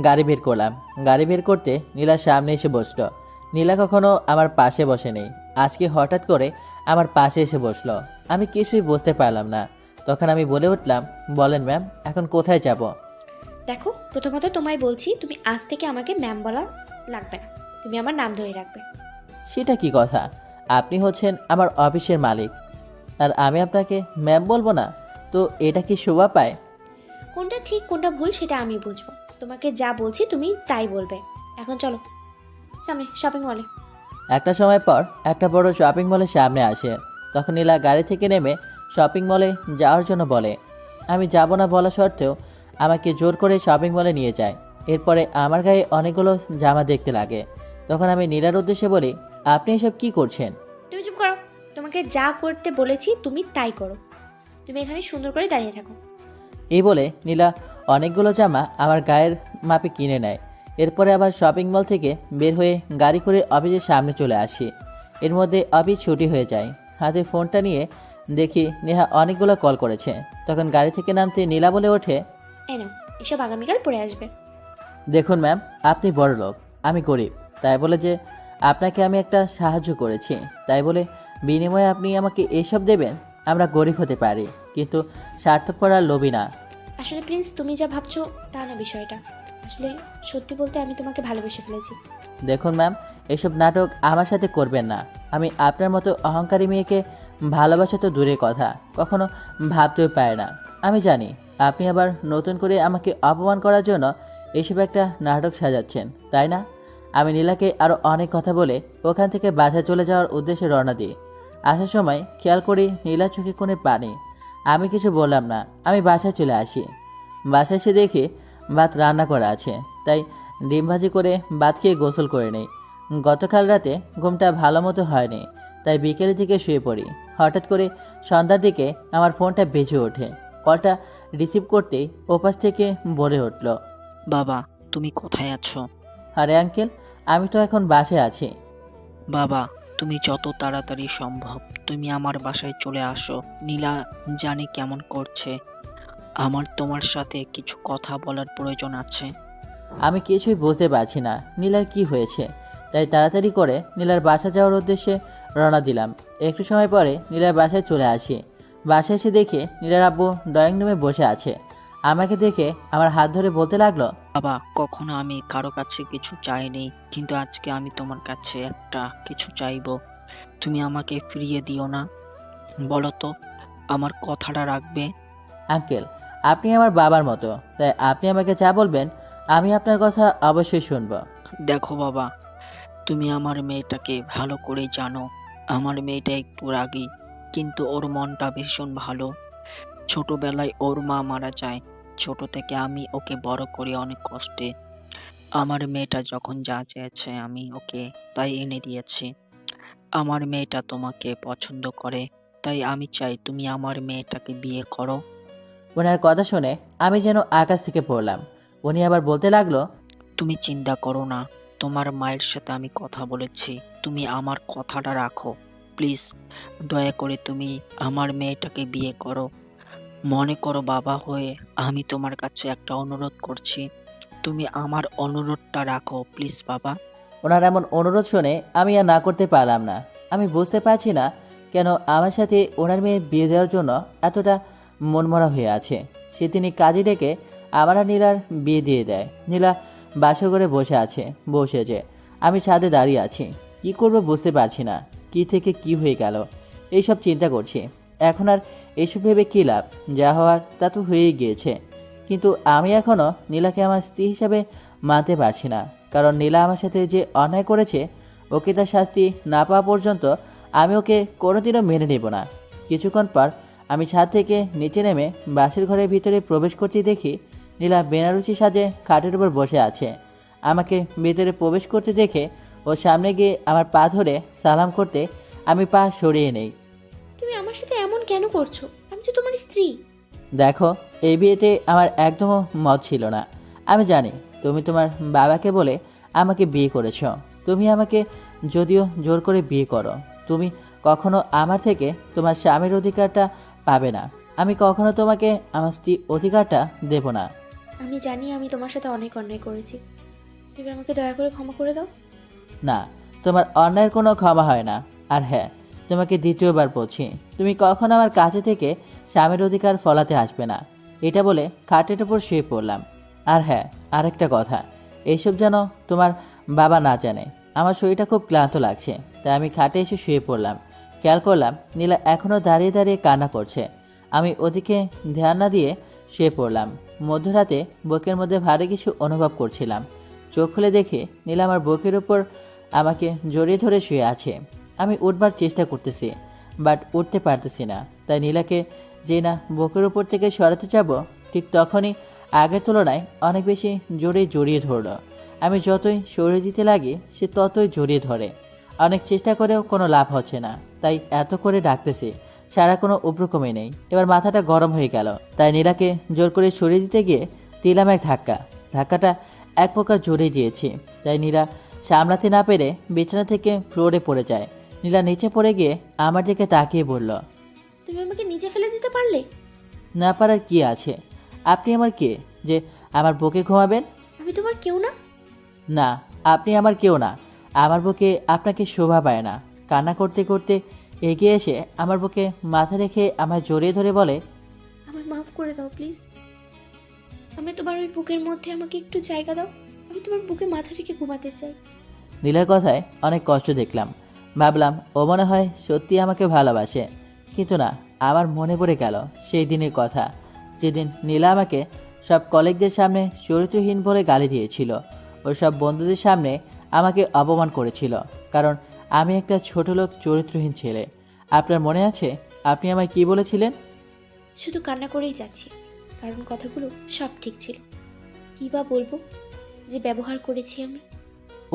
গাড়ি বের করলাম। গাড়ি বের করতে নীলা সামনে এসে বসলো। নীলা কখনো আমার পাশে বসে নেই, আজকে হঠাৎ করে আমার পাশে এসে বসলো। আমি কিছুই বুঝতে পারলাম না। তখন আমি বলে উঠলাম, বলেন ম্যাম, এখন কোথায় যাব? দেখো, প্রথমত তোমায় বলছি, তুমি আজ থেকে আমাকে ম্যাম বলা লাগবে না, তুমি আমার নাম ধরে রাখবে। সেটা কি কথা? আপনি হচ্ছেন আমার অফিসের মালিক, আর আমি আপনাকে ম্যাম বলবো না? তো এটা কি শোভা পায়? কোনটা ঠিক কোনটা ভুল সেটা আমি বুঝবো। তোমাকে যা বলছি তুমি তাই বলবে। এখন চলো সামনে শপিং মলে। একটা সময় পর একটা বড় শপিং মলের সামনে আসে। তখন নীলা গাড়ি থেকে নেমে শপিং মলে যাওয়ার জন্য বলে। আমি যাব না বলা সত্ত্বেও আমাকে জোর করে শপিং মলে নিয়ে যায়। এরপরে আমার গায়ে অনেকগুলো জামা দেখতে লাগে। তখন আমি নীলার উদ্দেশ্যে বলি, আপনি এসব কি করছেন? তুমি চুপ করো, তোমাকে যা করতে বলেছি তুমি তাই করো। তুমি এখানে সুন্দর করে দাঁড়িয়ে থাকো। এই বলে নীলা অনেকগুলো জামা আমার গায়ের মাপে কিনে নেয়। এরপরে আবার শপিং মল থেকে বের হয়ে গাড়ি করে অফিসের সামনে চলে আসি। এর মধ্যে অফিস ছুটি হয়ে যায়। হাতে ফোনটা নিয়ে দেখি নেহা অনেকগুলো কল করেছে। তখন গাড়ি থেকে নামতে নীলা বলে ওঠে, এই নাও, এসব আগামীকাল পরে আসবে। দেখুন ম্যাম, আপনি বড় লোক, আমি গরিব। তাই বলে যে আপনাকে আমি একটা সাহায্য করেছি, তাই বলে বিনিময়ে আপনি আমাকে এসব দেবেন? আমরা গরিব হতে পারি, কিন্তু স্বার্থপর আর লোভী না। আসলে প্রিন্স, তুমি যা ভাবছো তা না বিষয়টা। আসলে সত্যি বলতে আমি তোমাকে ভালোবেসে ফেলেছি। দেখুন ম্যাম, এসব নাটক আমার সাথে করবেন না। আমি আপনার মতো অহংকারী মেয়েকে ভালোবাসা তো দূরের কথা, কখনো ভাবতেও পারে না। আমি জানি আপনি আবার নতুন করে আমাকে অপমান করার জন্য এসব একটা নাটক সাজাচ্ছেন, তাই না? আমি নীলাকে আরও অনেক কথা বলে ওখান থেকে বাসায় চলে যাওয়ার উদ্দেশ্যে রওনা দিই। আসার সময় খেয়াল করি নীলা চোখে কোণে পানি। আমি কিছু বললাম না, আমি বাসায় চলে আসি। বাসায় এসে দেখি ভাত রান্না করা আছে, তাই ডিম ভাজি করে ভাত খেয়ে গোসল করে নেই। গতকাল রাতে ঘুমটা ভালো মতো হয়নি, তাই বিকেলের দিকে শুয়ে পড়ি। হঠাৎ করে সন্ধ্যার দিকে আমার ফোনটা বেজে ওঠে। কলটা রিসিভ করতেই ওপাশ থেকে বলে উঠল, বাবা, তুমি কোথায় আছো? আরে আঙ্কেল, আমি তো এখন বাসায় আছি। বাবা, তুমি যত তাড়াতাড়ি সম্ভব তুমি আমার বাসায় চলে আসো। নীলা জানি কেমন করছে, আমার তোমার সাথে কিছু কথা বলার প্রয়োজন আছে। আমি কিছুই বুঝতে পারছি না নীলার কি হয়েছে, তাই তাড়াতাড়ি করে নীলার বাসা যাওয়ার উদ্দেশ্যে রওনা দিলাম। একটু সময় পরে নীলার বাসায় চলে আসি। বাসায় এসে দেখে নীলার আব্বু ড্রয়িং রুমে বসে আছে। আমাকে দেখে আমার হাত ধরে বলতে লাগলো, বাবা, কখনো আমি কারো কাছে কিছু চাইনি, কিন্তু আজকে আমি তোমার কাছে একটা কিছু চাইবো। তুমি আমাকে ফিরিয়ে দিও না। বলো তো, আমার কথাটা রাখবে? আঙ্কেল, আপনি আমার বাবার মতো, তাই আপনি আমাকে যা বলবেন আমি আপনার কথা অবশ্যই শুনবো। দেখো বাবা, তুমি আমার মেয়েটাকে ভালো করে জানো। আমার মেয়েটা একটু রাগী, কিন্তু ওর মনটা ভীষণ ভালো। ছোটবেলায় ওর মা মারা যায়। ছোট থেকে আমি ওকে বড় করি অনেক কষ্টে। আমার মেয়েটা যখন যা চেয়েছে আমি ওকে তাই এনে দিয়েছি। আমার মেয়েটা তোমাকে পছন্দ করে, তাই আমি চাই তুমি আমার মেয়েটাকে বিয়ে করো। ওনার কথা শুনে আমি যেন আকাশ থেকে পড়লাম। উনি আবার বলতে লাগলো, তুমি চিন্তা করো না, তোমার মায়ের সাথে আমি কথা বলেছি, তুমি আমার কথাটা রাখো। প্লিজ, দয়া করে তুমি আমার মেয়েটাকে বিয়ে করো। মনে করো বাবা হয়ে আমি তোমার কাছে একটা অনুরোধ করছি, তুমি আমার অনুরোধটা রাখো প্লিজ বাবা। ওনার এমন অনুরোধ শুনে আমি আর না করতে পারলাম না। আমি বুঝতে পারছি না কেন আমার সাথে ওনার মেয়ে বিয়ে দেওয়ার জন্য এতটা মনমরা হয়ে আছে। সে তিনি কাজে ডেকে আমার আর নীলার বিয়ে দিয়ে দেয়। নীলা বাসর করে বসেছে। আমি ছাদে দাঁড়িয়ে আছি, কি করব বুঝতে পারছি না। কি থেকে কি হয়ে গেল এইসব চিন্তা করছি। এখন আর এসব ভেবে কী লাভ? যা হওয়ার তা তো হয়েই গিয়েছে। কিন্তু আমি এখনও নীলাকে আমার স্ত্রী হিসাবে মানতে পারছি না, কারণ নীলা আমার সাথে যে অন্যায় করেছে ওকে তার শাস্তি না পাওয়া পর্যন্ত আমি ওকে কোনোদিনও মেনে নেব না। কিছুক্ষণ পর আমি ছাদ থেকে নিচে নেমে বাসের ঘরের ভিতরে প্রবেশ করতেই দেখি নীলা বেনারসি সাজে খাটের উপর বসে আছে। আমাকে ভিতরে প্রবেশ করতে দেখে ওর সামনে গিয়ে আমার পা ধরে সালাম করতে আমি পা সরিয়ে নেই। তুমি আমার সাথে এমন কেন করছো? আমি তো তোমার স্ত্রী। দেখো, এই বিয়েতে আমার একদমও মত ছিল না। আমি জানি তুমি তোমার বাবাকে বলে আমাকে বিয়ে করেছো। তুমি আমাকে যদিও জোর করে বিয়ে করো, তুমি কখনো আমার থেকে তোমার স্বামীর অধিকারটা পাবে না। আমি কখনো তোমাকে আমার স্ত্রীর অধিকারটা দেব না। আমি জানি আমি তোমার সাথে অনেক অন্যায় করেছি। তুমি আমাকে দয়া করে ক্ষমা করে দাও। না, তোমার অন্যায়ের কোনো ক্ষমা হয় না। আর হ্যাঁ, তোমাকে দ্বিতীয়বার বলছি, তুমি কখনো আমার কাছে থেকে স্বামীর অধিকার ফলাতে আসবে না। এটা বলে খাটের উপর শুয়ে পড়লাম। আর হ্যাঁ, আরেকটা কথা, এইসব যেন তোমার বাবা না জানে। আমার শরীরটা খুব ক্লান্ত লাগছে, তাই আমি খাটে এসে শুয়ে পড়লাম। খেয়াল করলাম নীলা এখনও দাঁড়িয়ে দাঁড়িয়ে কান্না করছে। আমি ওদিকে ধ্যান না দিয়ে শুয়ে পড়লাম। মধ্যরাতে বুকের মধ্যে ভারী কিছু অনুভব করছিলাম। চোখ খুলে দেখে নীলা আমার বুকের উপর আমাকে জড়িয়ে ধরে শুয়ে আছে। আমি উঠবার চেষ্টা করতেছি, বাট উঠতে পারতেছি না। তাই নীলাকে যে না বুকের উপর থেকে সরাতে যাব, ঠিক তখনই আগের তুলনায় অনেক বেশি জোরে জড়িয়ে ধরলো। আমি যতই সরিয়ে দিতে লাগি, সে ততই জড়িয়ে ধরে। অনেক চেষ্টা করেও কোনো লাভ হচ্ছে না, তাই এত করে ডাকতেছি, সারা কোনো উপক্রমে নেই। এবার মাথাটা গরম হয়ে গেল, তাই নীলাকে জোর করে সরিয়ে দিতে গিয়ে দিলাম এক ধাক্কা। ধাক্কাটা এক প্রকার জোরে দিয়েছি, তাই নীলা সামলাতে না পেরে বিছানা থেকে ফ্লোরে পড়ে যায়। নীলা নিচে পড়ে গিয়ে আমার দিকে তাকিয়ে বলল, তুমি আমাকে নিচে ফেলে দিতে পারলে? না পারার কি আছে? আপনি আমার কে যে আমার বুকে ঘুমাবেন? আমি তোমার কেউ না। না, আপনি আমার কেউ না। আমার বুকে আপনাকে শোভা পায় না। কান্না করতে করতে এগিয়ে এসে আমার বুকে মাথা রেখে আমায় জড়িয়ে ধরে বলে, আমায় মাফ করে দাও প্লিজ। আমি তোমার ওই বুকের মধ্যে আমাকে একটু জায়গা দাও। আমি তোমার বুকে মাথা রেখে ঘুমাতে চাই। নীলার কথায় অনেক কষ্ট দেখলাম। ভাবলাম ও মনে হয় সত্যি আমাকে ভালোবাসে। কিন্তু না, আমার মনে পড়ে গেল সেই দিনের কথা, যেদিন নীলা আমাকে সব কলিগদের সামনে চরিত্রহীন বলে গালি দিয়েছিল। ওর সব বন্ধুদের সামনে আমাকে অপমান করেছিল, কারণ আমি একটা ছোট লোক চরিত্রহীন ছেলে। আপনার মনে আছে আপনি আমায় কি বলেছিলেন? শুধু কান্না করেই যাচ্ছি, কারণ কথাগুলো সব ঠিক ছিল। কী বা বলবো যে ব্যবহার করেছি আমি।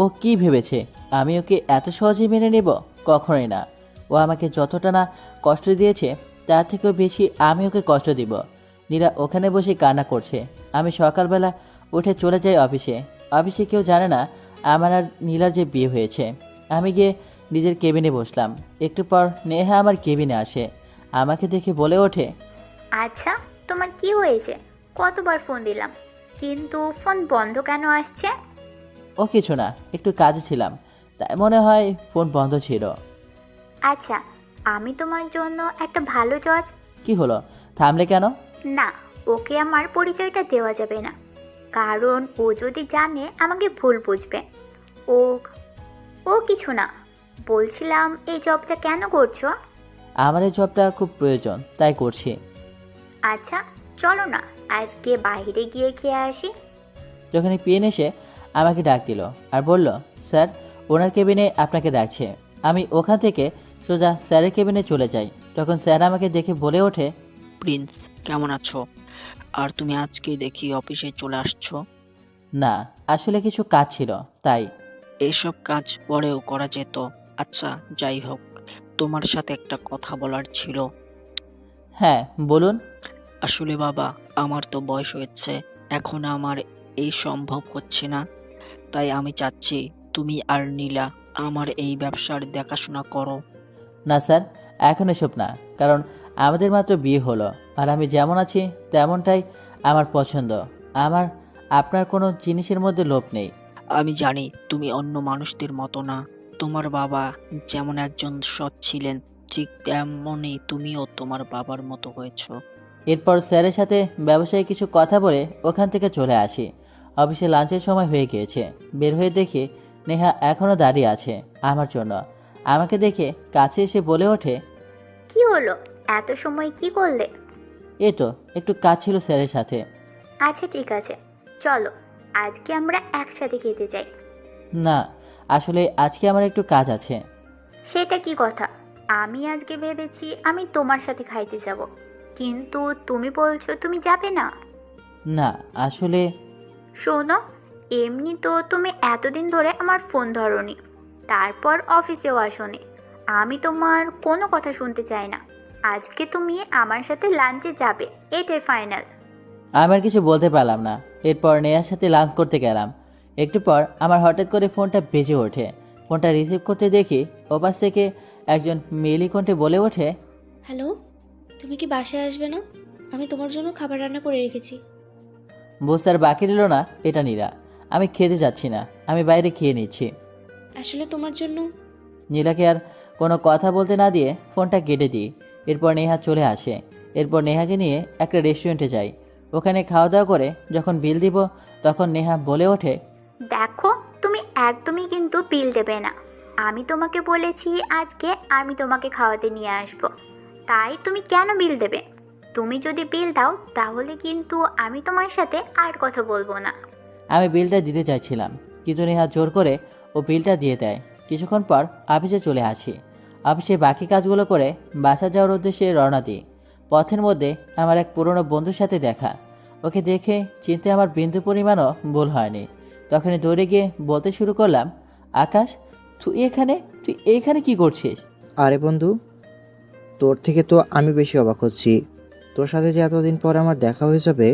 ও কি ভেবেছে আমি ওকে এত সহজে মেনে নেব? কখনোই না। ও আমাকে যতটা না কষ্ট দিয়েছে, তার থেকেও বেশি আমি ওকে কষ্ট দিব। নীলা ওখানে বসে কান্না করছে। আমি সকালবেলা উঠে চলে যাই অফিসে। অফিসে কেউ জানে না আমার আর নীলার যে বিয়ে হয়েছে। আমি গিয়ে নিজের কেবিনে বসলাম। একটু পর নেহা আমার কেবিনে আসে। আমাকে দেখে বলে ওঠে, আচ্ছা, তোমার কি হয়েছে? কতবার ফোন দিলাম, কিন্তু ফোন বন্ধ কেন আসছে? ও কিছু না, একটু কাজে ছিলাম, তাই মনে হয় ফোন বন্ধ ছিল। আচ্ছা, আমি তোমার জন্য একটা ভালো জজ। কি হলো, থামলে কেন? না, ওকে আমার পরিচয়টা দেওয়া যাবে না, কারণ ও যদি জানে আমাকে ভুল বুঝবে। ও ও কিছু না, বলছিলাম এই জবটা কেন করছো? আমার এই জবটা খুব প্রয়োজন, তাই করছি। আচ্ছা চলো না, আজকে বাইরে গিয়ে খেয়ে আসি। যখন এই পিএন এসে আমাকে ডাক দিল আর বলল, স্যার ওনার কেবিনে আপনাকে ডাকছে। আমি ওখান থেকে সোজা স্যারের কেবিনে চলে যাই। তখন স্যার আমাকে দেখে বলে ওঠে, প্রিন্স, কেমন আছো? আর তুমি আজকে দেখি অফিসে চলে আসছো। না আসলে কিছু কাজ ছিল তাই। এইসব কাজ পরেও করা যেত। আচ্ছা যাই হোক, তোমার সাথে একটা কথা বলার ছিল। হ্যাঁ বলুন। আসলে বাবা, আমার তো বয়স হয়েছে, এখন আমার এই সম্ভব হচ্ছে না। তাই আমি চাচ্ছি তুমি আর নীলা আমার এই ব্যবসার দেখাশোনা করো। না স্যার, এখন এসব না, কারণ আমাদের মাত্র বিয়ে হলো। আর আমি যেমন আছি তেমনটাই আমার পছন্দ। আমার আপনার কোনো জিনিসের মধ্যে লোভ নেই। আমি জানি তুমি অন্য মানুষদের মতো না। তোমার বাবা যেমন একজন সৎ ছিলেন, ঠিক তেমনই তুমিও তোমার বাবার মতো হয়েছো। এরপর স্যারের সাথে ব্যবসায়ী কিছু কথা বলে ওখান থেকে চলে আসি। অফিসে লাঞ্চের সময় হয়ে গিয়েছে। বের হয়ে দেখি নেহা এখনও দাঁড়িয়ে আছে আমার জন্য। আমাকে দেখে কাছে এসে বলে ওঠে, কি হলো, এত সময় কি করলে? এই তো একটু কাজ ছিল স্যারের সাথে। আচ্ছা ঠিক আছে, চলো আজকে আমরা একসাথে খেতে যাই। না আসলে আজকে আমার একটু কাজ আছে। সেটা কি কথা? আমি আজকে ভেবেছি আমি তোমার সাথে খাইতে যাব, কিন্তু তুমি বলছো তুমি যাবে না। না আসলে শোনো, এমনি তো তুমি এতদিন ধরে আমার ফোন ধরোনি, তারপর অফিসেও আসোনি। আমি তোমার কোনো কথা শুনতে চাই না। আজকে তুমি আমার সাথে লাঞ্চে যাবে, এটাই ফাইনাল। আমি আর কিছু বলতে পারলাম না। এরপর নেহার সাথে লাঞ্চ করতে গেলাম। একটু পর আমার হঠাৎ করে ফোনটা বেজে ওঠে। ফোনটা রিসিভ করতে দেখি ওপাশ থেকে একজন মেয়েলি কণ্ঠে বলে ওঠে, হ্যালো, তুমি কি বাসায় আসবে না? আমি তোমার জন্য খাবার রান্না করে রেখেছি। বুঝতে আর বাকি রইল না এটা নীলা। আমি খেতে যাচ্ছি না, আমি বাইরে খেয়ে নিচ্ছি। আসলে তোমার জন্য। নীলাকে আর কোনো কথা বলতে না দিয়ে ফোনটা কেটে দিই। এরপর নেহা চলে আসে। এরপর নেহাকে নিয়ে একটা রেস্টুরেন্টে যাই। ওখানে খাওয়া দাওয়া করে যখন বিল দিব তখন নেহা বলে ওঠে, দেখো, তুমি একদমই কিন্তু বিল দেবে না। আমি তোমাকে বলেছি আজকে আমি তোমাকে খাওয়াতে নিয়ে আসব, তাই তুমি কেন বিল দেবে? তুমি যদি বিল দাও তাহলে কিন্তু আমি তোমার সাথে আর কথা বলবো না। আমি বিলটা দিতে চাইছিলাম, কিন্তু নেহা জোর করে ও বিলটা দিয়ে দেয়। কিছুক্ষণ পর অফিসে চলে আসি। অফিসে বাকি কাজগুলো করে বাসা যাওয়ার উদ্দেশ্যে রওনা দিই। পথের মধ্যে আমার এক পুরনো বন্ধুর সাথে দেখা। ওকে দেখে চিনতে আমার বিন্দু পরিমাণও ভুল হয়নি। তখনই দৌড়ে গিয়ে বলতে শুরু করলাম, আকাশ, তুই এইখানে কি করছিস? আরে বন্ধু, তোর থেকে তো আমি বেশি অবাক হচ্ছি। তোর সাথে যে এতদিন পর আমার দেখা হয়ে যাবে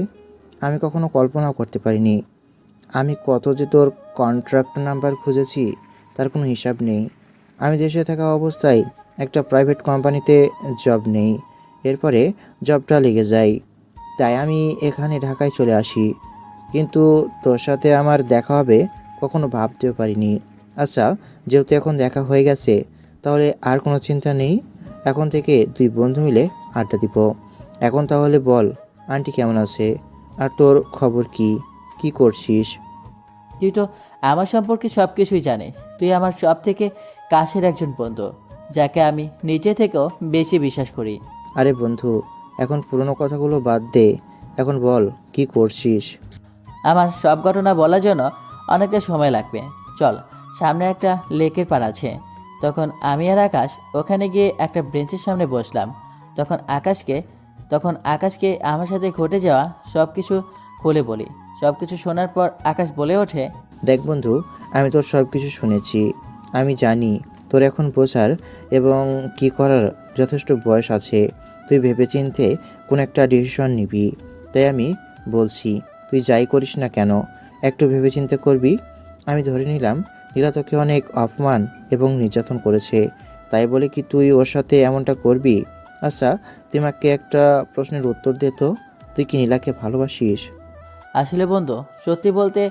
আমি কখনো কল্পনাও করতে পারিনি। আমি কত যে তোর কন্ট্রাক্ট নাম্বার খুঁজেছি তার কোনো হিসাব নেই। আমি দেশে থাকা অবস্থায় একটা প্রাইভেট কোম্পানিতে জব নেই, এরপরে জবটা লেগে যায়, তাই আমি এখানে ঢাকায় চলে আসি। কিন্তু তোর সাথে আমার দেখা হবে কখনো ভাবতেও পারিনি। আচ্ছা, যেহেতু এখন দেখা হয়ে গেছে তাহলে আর কোনো চিন্তা নেই। এখন থেকে দুই বন্ধু মিলে আড্ডা দিব। এখন তাহলে বল, আন্টি কেমন আছে? আর তোর খবর কি? কি করছিস? তুই তো আমার সম্পর্কে সব কিছুই জানিস। তুই আমার সব থেকে কাছের একজন বন্ধু, যাকে আমি নিজে থেকেও বেশি বিশ্বাস করি। আরে বন্ধু, এখন পুরনো কথাগুলো বাদ দে, এখন বল কি করছিস? আমার সব ঘটনা বলার জন্য অনেকটা সময় লাগবে। চল, সামনে একটা লেকের পাড় আছে। তখন আমি আর আকাশ ওখানে গিয়ে একটা বেঞ্চের সামনে বসলাম। তখন আকাশকে আমার সাথে ঘটে যাওয়া সব কিছু খুলে বলি। সব কিছু শোনার পর আকাশ বলে ওঠে, দেখ বন্ধু, আমি তোর সব কিছু শুনেছি। আমি জানি তোর এখন বোঝার এবং কি করার যথেষ্ট বয়স আছে। তুই ভেবেচিন্তে কোন একটা ডিসিশন নিবি। তাই আমি বলছি, তুই যাই করিস না কেন একটু ভেবেচিন্তে করবি। আমি ধরে নিলাম নীলা তোকে অনেক অপমান এবং নির্যাতন করেছে, তাই বলে কি তুই ওর সাথে এমনটা করবি? আচ্ছা, তুই আমাকে একটা প্রশ্নের উত্তর দে তো, তুই কি নীলাকে ভালোবাসিস? আসলে বন্ধু, সত্যি বলতে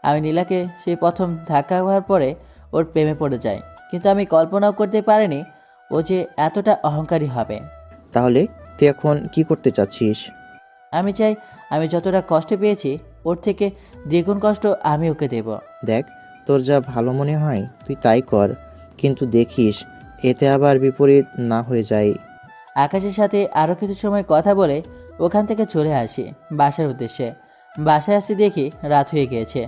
আমি নীলাকে সেই প্রথম ধাক্কা হওয়ার পরে ওর প্রেমে পড়ে যাই। কিন্তু আমি কল্পনাও করতে পারিনি ও যে এতটা অহংকারী হবে। তাহলে তুই এখন কি করতে চাচ্ছিস? আমি চাই আমি যতটা কষ্ট পেয়েছি ওর থেকে দ্বিগুণ কষ্ট আমি ওকে দেব। দেখ, তোর যা ভালো মনে হয় তুই তাই কর, কিন্তু দেখিস এতে আবার বিপরীত না হয়ে যায়। আকাশের সাথে আরও কিছু সময় কথা বলে ওখান থেকে চলে আসি বাসার উদ্দেশ্যে। বাসায় আসতে দেখি রাত হয়ে গিয়েছে।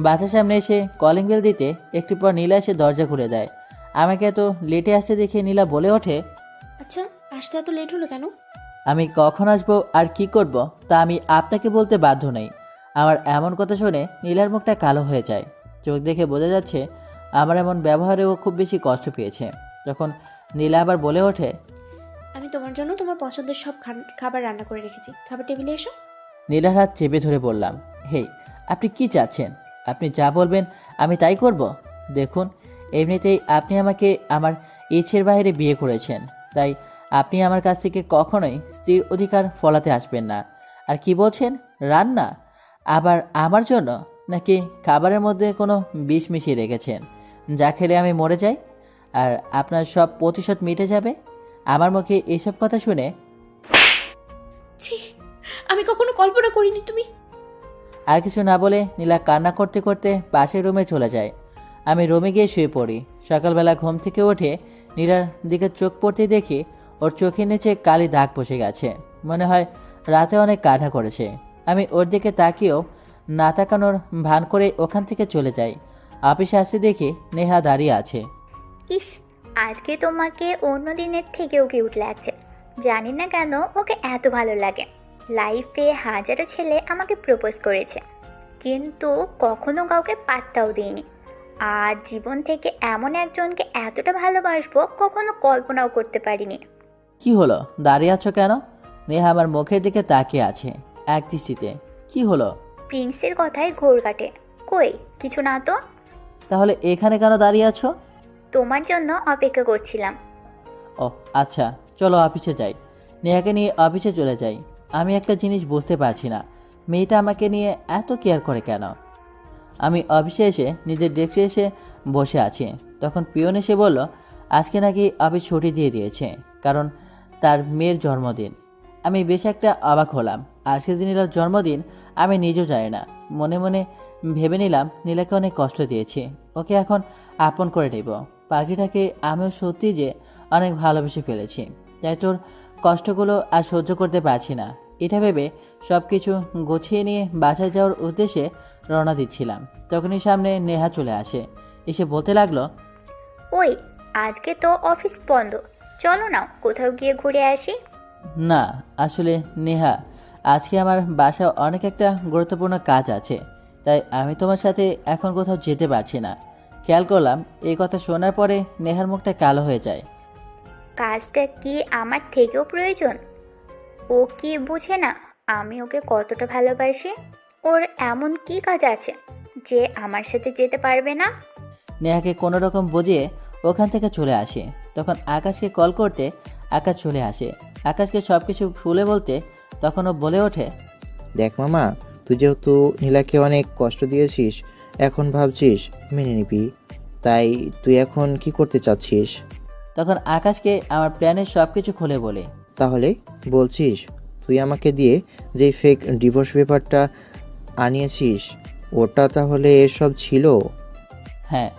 বাসার সামনে এসে কলিং বেল দিতে একটু পর নীলা এসে দরজা খুলে দেয়। আমাকে এত লেটে আসতে দেখে নীলা বলে ওঠে, আচ্ছা, আসতে এত লেট হলো কেন? আমি কখন আসবো আর কি করব তা আমি আপনাকে বলতে বাধ্য নই। আমার এমন কথা শুনে নীলার মুখটা কালো হয়ে যায়। চোখ দেখে বোঝা যাচ্ছে আমার এমন ব্যবহারে ও খুব বেশি কষ্ট পেয়েছে। তখন নীলা আবার বলে ওঠে, আমি তোমার জন্য তোমার পছন্দের সব খাবার রান্না করে রেখেছি, খাবার টেবিলে এসো। নীলার হাত চেপে ধরে বললাম, হেই, আপনি কি চাচ্ছেন? আপনি যা বলবেন আমি তাই করব। দেখুন, এমনিতেই আপনি আমাকে আমার ইচ্ছের বাইরে বিয়ে করেছেন, তাই আপনি আমার কাছ থেকে কখনোই স্ত্রীর অধিকার ফলাতে আসবেন না। আর কি বলছেন, রান্না? আবার আমার জন্য? নাকি খাবারের মধ্যে কোনো বিষ মিশিয়ে রেখেছেন যা খেলে আমি মরে যাই আর আপনার সব প্রতিশোধ মিটে যাবে? আমার মুখে এসব কথা শুনে ছি, আমি কখনো কল্পনা করিনি তুমি। আর কিছু না বলে নীলা কান্না করতে করতে পাশের রুমে চলে যায়। আমি রুমে গিয়ে শুয়ে পড়ি। সকালবেলা ঘুম থেকে উঠে নীলার দিকে চোখ পড়তে দেখি ওর চোখের নিচে কালি দাগ বসে গেছে। মনে হয় রাতে অনেক কান্না করেছে। আমি ওর দিকে তাকিয়েও না তাকানোর ভান করে ওখান থেকে চলে যাই। অফিসে আসতে দেখি নেহা দাঁড়িয়ে আছে। ইস, আজকে তোমাকে অন্য দিনের থেকেও কিউট লাগছে। জানি না কেন ওকে এত ভালো লাগে। লাইফে হাজারো ছেলে আমাকে প্রপোজ করেছে, কিন্তু কখনো কাউকে পাত্তাও দিইনি। আজ জীবন থেকে এমন একজনকে এতটা ভালোবাসবো কখনো কল্পনাও করতে পারিনি। কি হলো, দাঁড়িয়ে আছো কেন? নেহা আমার মুখের দিকে তাকিয়ে আছে এক দৃষ্টিতে। কি হলো? প্রিন্সের কথায় ঘোর কাটে। কই কিছু না তো। তাহলে এখানে কেন দাঁড়িয়ে আছো? তোমার জন্য অপেক্ষা করছিলাম। ও আচ্ছা, চলো অফিসে যাই। নেহাকে নিয়ে অফিসে চলে যাই। আমি একটা জিনিস বুঝতে পারছি না, মেয়েটা আমাকে নিয়ে এত কেয়ার করে কেন? আমি অফিসে এসে নিজের ডেস্কে এসে বসে আছি, তখন পিয়ন এসে বলল আজকে নাকি অফিস ছুটি দিয়ে দিয়েছে, কারণ তার মেয়ের জন্মদিন। আমি বেশ একটা অবাক হলাম। আজকে যে নীলার জন্মদিন আমি নিজেও জানি না। মনে মনে ভেবে নিলাম নীলাকে অনেক কষ্ট দিয়েছি, ওকে এখন আপন করে নেব। পাখিটাকে আমিও সত্যি যে অনেক ভালোবেসে ফেলেছি, তাই তোর কষ্টগুলো আর সহ্য করতে পারছি না। এটা ভেবে সব কিছু গুছিয়ে নিয়ে বাসায় যাওয়ার উদ্দেশ্যে রওনা দিচ্ছিলাম, তখনই সামনে নেহা চলে আসে। এসে বলতে লাগলো, ওই আজকে তো অফিস বন্ধ, চলো না কোথাও গিয়ে ঘুরে আসি। না আসলে নেহা, আজকে আমার বাসায় অনেক একটা গুরুত্বপূর্ণ কাজ আছে, তাই আমি তোমার সাথে এখন কোথাও যেতে পারছি না। খেয়াল করলাম এই কথা শোনার পরে নেহার মুখটা কালো হয়ে যায়। কাজটা কি আমার থেকেও প্রয়োজন? ও কি বুঝে না আমি ওকে কতটা ভালোবাসি? ওর এমন কি কাজ আছে যে আমার সাথে যেতে পারবে না? নেহাকে কোনো রকম বুঝিয়ে ওখান থেকে চলে আসে। তখন আকাশকে কল করতে আকাশ চলে আসে। আকাশকে সব কিছু খুলে বলতে তখন ও বলে ওঠে, দেখ মামা, তুই যেহেতু নীলাকে অনেক কষ্ট দিয়েছিস, এখন ভাবছিস মেনে নিবি, তাই তুই এখন কি করতে চাচ্ছিস? তখন আকাশকে আমার প্ল্যানের সব কিছু খুলে বলে। তাহলে বলছিস তুই আমাকে দিয়ে যেই ফেক ডিভোর্স পেপারটা আনিয়েছিস, ওটা তাহলে এসব ছিল? হ্যাঁ।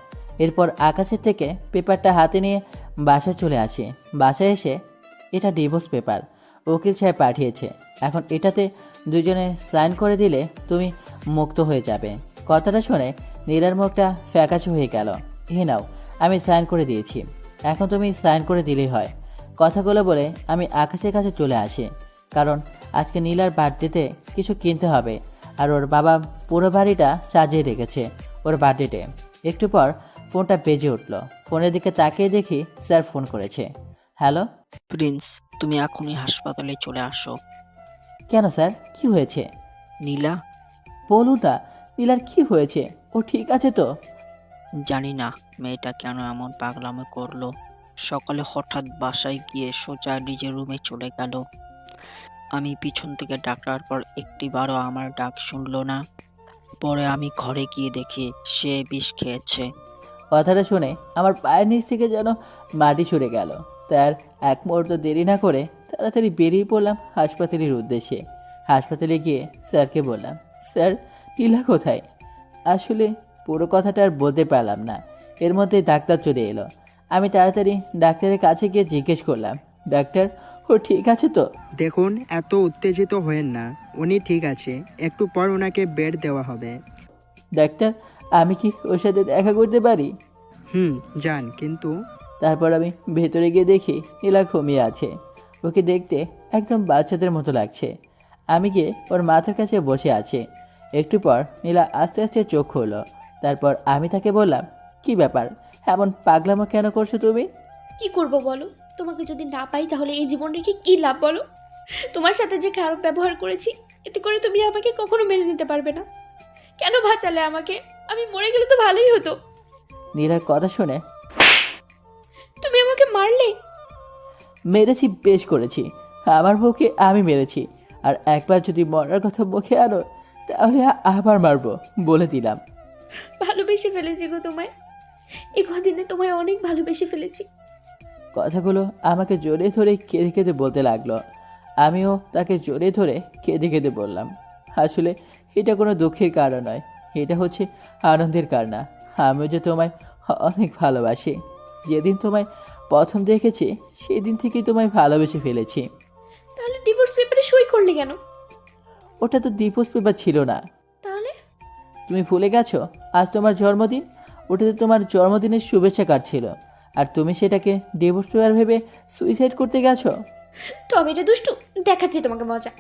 এরপর আকাশের থেকে পেপারটা হাতে নিয়ে বাসায় চলে আসে। বাসায় এসে, এটা ডিভোর্স পেপার উকিল সাহেব পাঠিয়েছে, এখন এটাতে দুজনে সাইন করে দিলে তুমি মুক্ত হয়ে যাবে। কথাটা শুনে নীলার মুখটা ফ্যাকাশে হয়ে গেল। হে নাও, আমি সাইন করে দিয়েছি, এখন তুমি সাইন করে দিলেই হয়। কথাগুলো বলে আমি আকাশের কাছে চলে আসি, কারণ আজকে নীলার বার্থডেতে কিছু কিনতে হবে, আর ওর বাবা পুরো বাড়িটা সাজিয়ে রেখেছে ওর বার্থডেতে। একটু পর ফোনটা বেজে উঠল। ফোনের দিকে তাকিয়ে দেখি স্যার ফোন করেছে। হ্যালো। প্রিন্স, তুমি এখনই হাসপাতালে চলে আসো। কেন স্যার, কি হয়েছে? নীলা? বলুন না, নীলার কি হয়েছে? ও ঠিক আছে তো? জানি না মেয়েটা কেন এমন পাগলামো করলো। সকালে হঠাৎ বাসায় গিয়ে সোজা নিজের রুমে চলে গেল। আমি পিছন থেকে ডাকার পর একটিবারও আমার ডাক শুনলো না। পরে আমি ঘরে গিয়ে দেখি সে বিষ খেয়েছে। কথাটা শুনে আমার পায়ের নিচ থেকে যেন মাটি সরে গেল। তার এক মুহূর্ত দেরি না করে তাড়াতাড়ি বেরিয়ে পড়লাম হাসপাতালের উদ্দেশ্যে। হাসপাতালে গিয়ে স্যারকে বললাম, স্যার নীলা কোথায়? আসলে পুরো কথাটা আর বলতে পারলাম না, এর মধ্যে ডাক্তার চলে এলো। আমি তাড়াতাড়ি ডাক্তারের কাছে গিয়ে জিজ্ঞেস করলাম, ডাক্তার ও ঠিক আছে তো? দেখুন, এত উত্তেজিত হয়েন না, উনি ঠিক আছে, একটু পর ওনাকে বেড দেওয়া হবে। ডাক্তার, আমি কি ওর সাথে দেখা করতে পারি? যান, কিন্তু তারপর আমি ভেতরে গিয়ে দেখি নীলা ঘুমিয়ে আছে। ওকে দেখতে একদম বাচ্চাদের মতো লাগছে। আমি গিয়ে ওর মাথার কাছে বসে আছি। একটু পর নীলা আস্তে আস্তে চোখ খুলল। তারপর আমি তাকে বললাম, কি ব্যাপার, এমন পাগলামো কেন করছো তুমি? কি করব বলো? তোমাকে যদি না পাই তাহলে এই জীবন রেখে কি লাভ বলো? তোমার সাথে যে খারাপ ব্যবহার করেছি, এতে করে তুমি আমাকে কখনো মেনে নিতে পারবে না। কেন বাঁচালে আমাকে? আমি মরে গেলে তো ভালোই হতো। নীলার কথা শুনে, তুমি আমাকে মারলে। মেরেছি, বেশ করেছি। আমার বউকে আমি মেরেছি, আর একবার যদি মরার কথা মুখে আনো তাহলে আবার মারবো, বলে দিলাম। ভালোবেসে ফেলেছি গো তোমায়। এই কদিনে তোমায় অনেক ভালোবেসে ফেলেছি। কথাগুলো আমাকে জড়িয়ে ধরে কেঁদে কেঁদে বলতে লাগলো। আমিও তাকে জড়িয়ে ধরে কেঁদে কেঁদে বললাম, আসলে এটা কোনো দুঃখের কারণ নয়, এটা হচ্ছে আনন্দের কারণ। আমিও যে তোমায় অনেক ভালোবাসি। যেদিন তোমায় প্রথম দেখেছি সেদিন থেকেই তোমায় ভালোবেসে ফেলেছি। তাহলে ডিভোর্স পেপারে সই করলে কেন? ওটা তো ডিভোর্স পেপার ছিল না। তাহলে? তুমি ভুলে গেছো, আজ তোমার জন্মদিন। ওটাতে তোমার জন্মদিনের শুভেচ্ছা কার্ড ছিল, আর তুমি সেটাকে ডিভোর্স পেপার ভেবে সুইসাইড করতে গেছো। তবে রে দুষ্টু, দেখাচ্ছি তোমাকে মজা।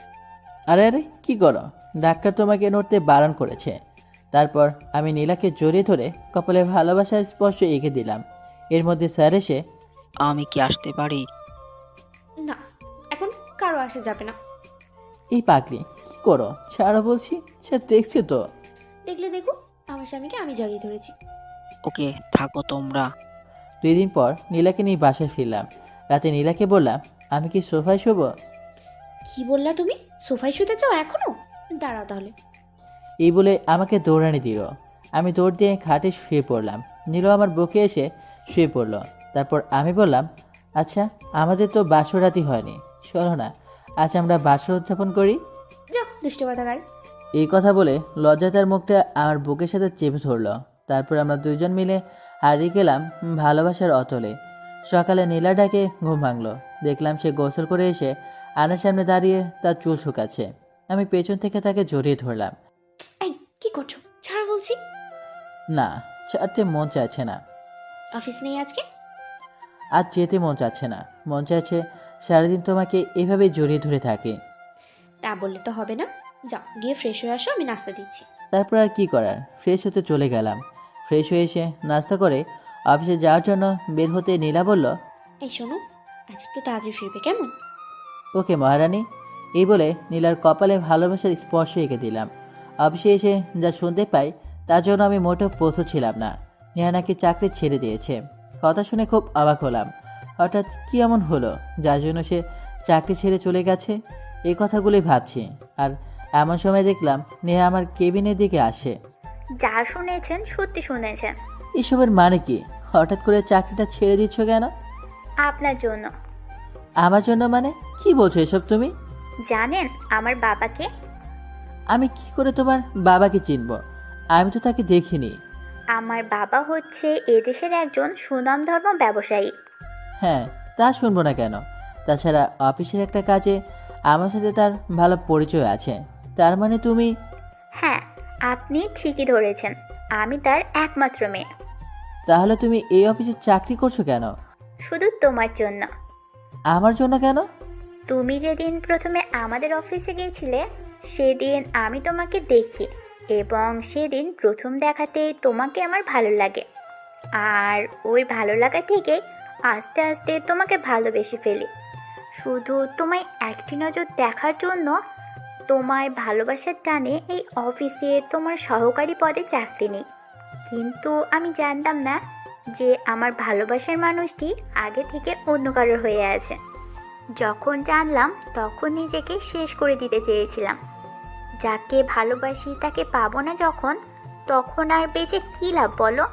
আরে আরে কি করো, ডাক্তার তোমাকে নড়তে বারণ করেছে। তারপর আমি নীলাকে জড়িয়ে ধরে কপালে ভালোবাসার স্পর্শ এঁকে দিলাম। এর মধ্যে স্যার এসে, আমি কি আসতে পারি? না, এখন কারো আসা যাবে না। এই পাগলি কি করো, ছাড়ো বলছি। স্যার দেখছি তো। দেখলে দেখো, আমার স্বামীকে আমি জড়িয়ে ধরেছি। ওকে, থাকো তোমরা। 2 দিন পর নীলাকে নিয়ে বাসায় ফিরলাম। রাতে নীলাকে বললাম, আমি কি সোফায় শোবো? কি বললা তুমি? সোফায় শুতে চাও এখনো? দাঁড়াও তাহলে। এই বলে আমাকে দৌড়ানি দিল। আমি দৌড় দিয়ে খাটে শুয়ে পড়লাম। নীলু আমার বুকে এসে শুয়ে পড়ল। তারপর আমি বললাম, আচ্ছা আমাদের তো বাসর রাতি হয়নি, চলো না আজ আমরা বাসর উদযাপন করি। যাও দুষ্ট কথাকার। এই কথা বলে লজ্জায় তার মুখটা আমার বুকের সাথে চেপে ধরল। তারপর আমরা দুইজন মিলে হারিয়ে গেলাম ভালোবাসার অতলে। সকালে নীলা ডাকে ঘুম ভাঙলো। দেখলাম সে গোসল করে এসে আয়নার সামনে দাঁড়িয়ে তার চুল শুকাচ্ছে। আমি পেছন থেকে তাকে জড়িয়ে ধরলাম। এই কি করছো? ছাড়ো বলছি। না, ছাড়তে মন চাইছে না। অফিস নেই আজকে? আজ যেতে মন চাচ্ছে না। মন চাইছে সারাদিন তোমাকে এভাবেই জড়িয়ে ধরে থাকি। তা বললে তো হবে না। যাও গিয়ে ফ্রেশ হয়ে আসো, আমি নাস্তা দিচ্ছি। তারপর আর কি করার, ফ্রেশ হতে চলে গেলাম। ফ্রেশ হয়ে এসে নাস্তা করে অফিসে যাওয়ার জন্য বের হতে নীলা বলল, এই শোনো, আজ একটু তাড়াতাড়ি ফিরবে কেমন? ওকে মহারানী। এই বলে নীলার কপালে ভালোবাসার স্পর্শ এঁকে দিলাম। অফিসে এসে যা শুনতে পাই তার জন্য আমি মোটেও প্রস্তুত ছিলাম না। নেহা নাকি চাকরি ছেড়ে দিয়েছে। কথা শুনে খুব অবাক হলাম। হঠাৎ কি এমন হলো যার জন্য সে চাকরি ছেড়ে চলে গেছে? এই কথাগুলোই ভাবছি। আর এমন সময় দেখলাম নেহা আমার কেবিনের দিকে আসে। যা শুনেছেন সত্যি শুনেছেন। এসবের মানে কি? হঠাৎ করে চাকরিটা ছেড়ে দিচ্ছ কেন? আপনার জন্য। আমার জন্য মানে? কি বলছো এসব তুমি? জানেন আমার বাবাকে? আমি কি করে তোমার বাবাকে চিনব? আমি তো তাকে দেখিনি। আমার বাবা হচ্ছে এদেশের একজন সুনামধর্ম ব্যবসায়ী। হ্যাঁ, তা শুনবো না কেন? তাছাড়া অফিসের একটা কাজে আমার সাথে তার ভালো পরিচয় আছে। তার মানে তুমি? হ্যাঁ, আপনি ঠিকই ধরেছেন, আমি তার একমাত্র মেয়ে। তাহলে তুমি এই অফিসে চাকরি করছো কেন? শুধু তোমার জন্য। আমার জন্য কেন? তুমি যেদিন প্রথমে আমাদের অফিসে গিয়েছিলে সেদিন আমি তোমাকে দেখি এবং সেদিন প্রথম দেখাতেই তোমাকে আমার ভালো লাগে। আর ওই ভালো লাগা থেকে আস্তে আস্তে তোমাকে ভালোবেসে ফেলি। শুধু তোমায় একটি নজর দেখার জন্য তোমায় ভালোবাসার টানে এই অফিসে তোমার সহকারী পদে চাকরি নিই। কিন্তু আমি জানতাম না যে আমার ভালোবাসার মানুষটি আগে থেকে অন্য কারোর হয়ে আছে। যখন জানলাম তখন নিজেকে শেষ করে দিতে চেয়েছিলাম। যাকে ভালোবাসি তাকে পাবো না যখন, তখন আর বেঁচে কী লাভ বলো?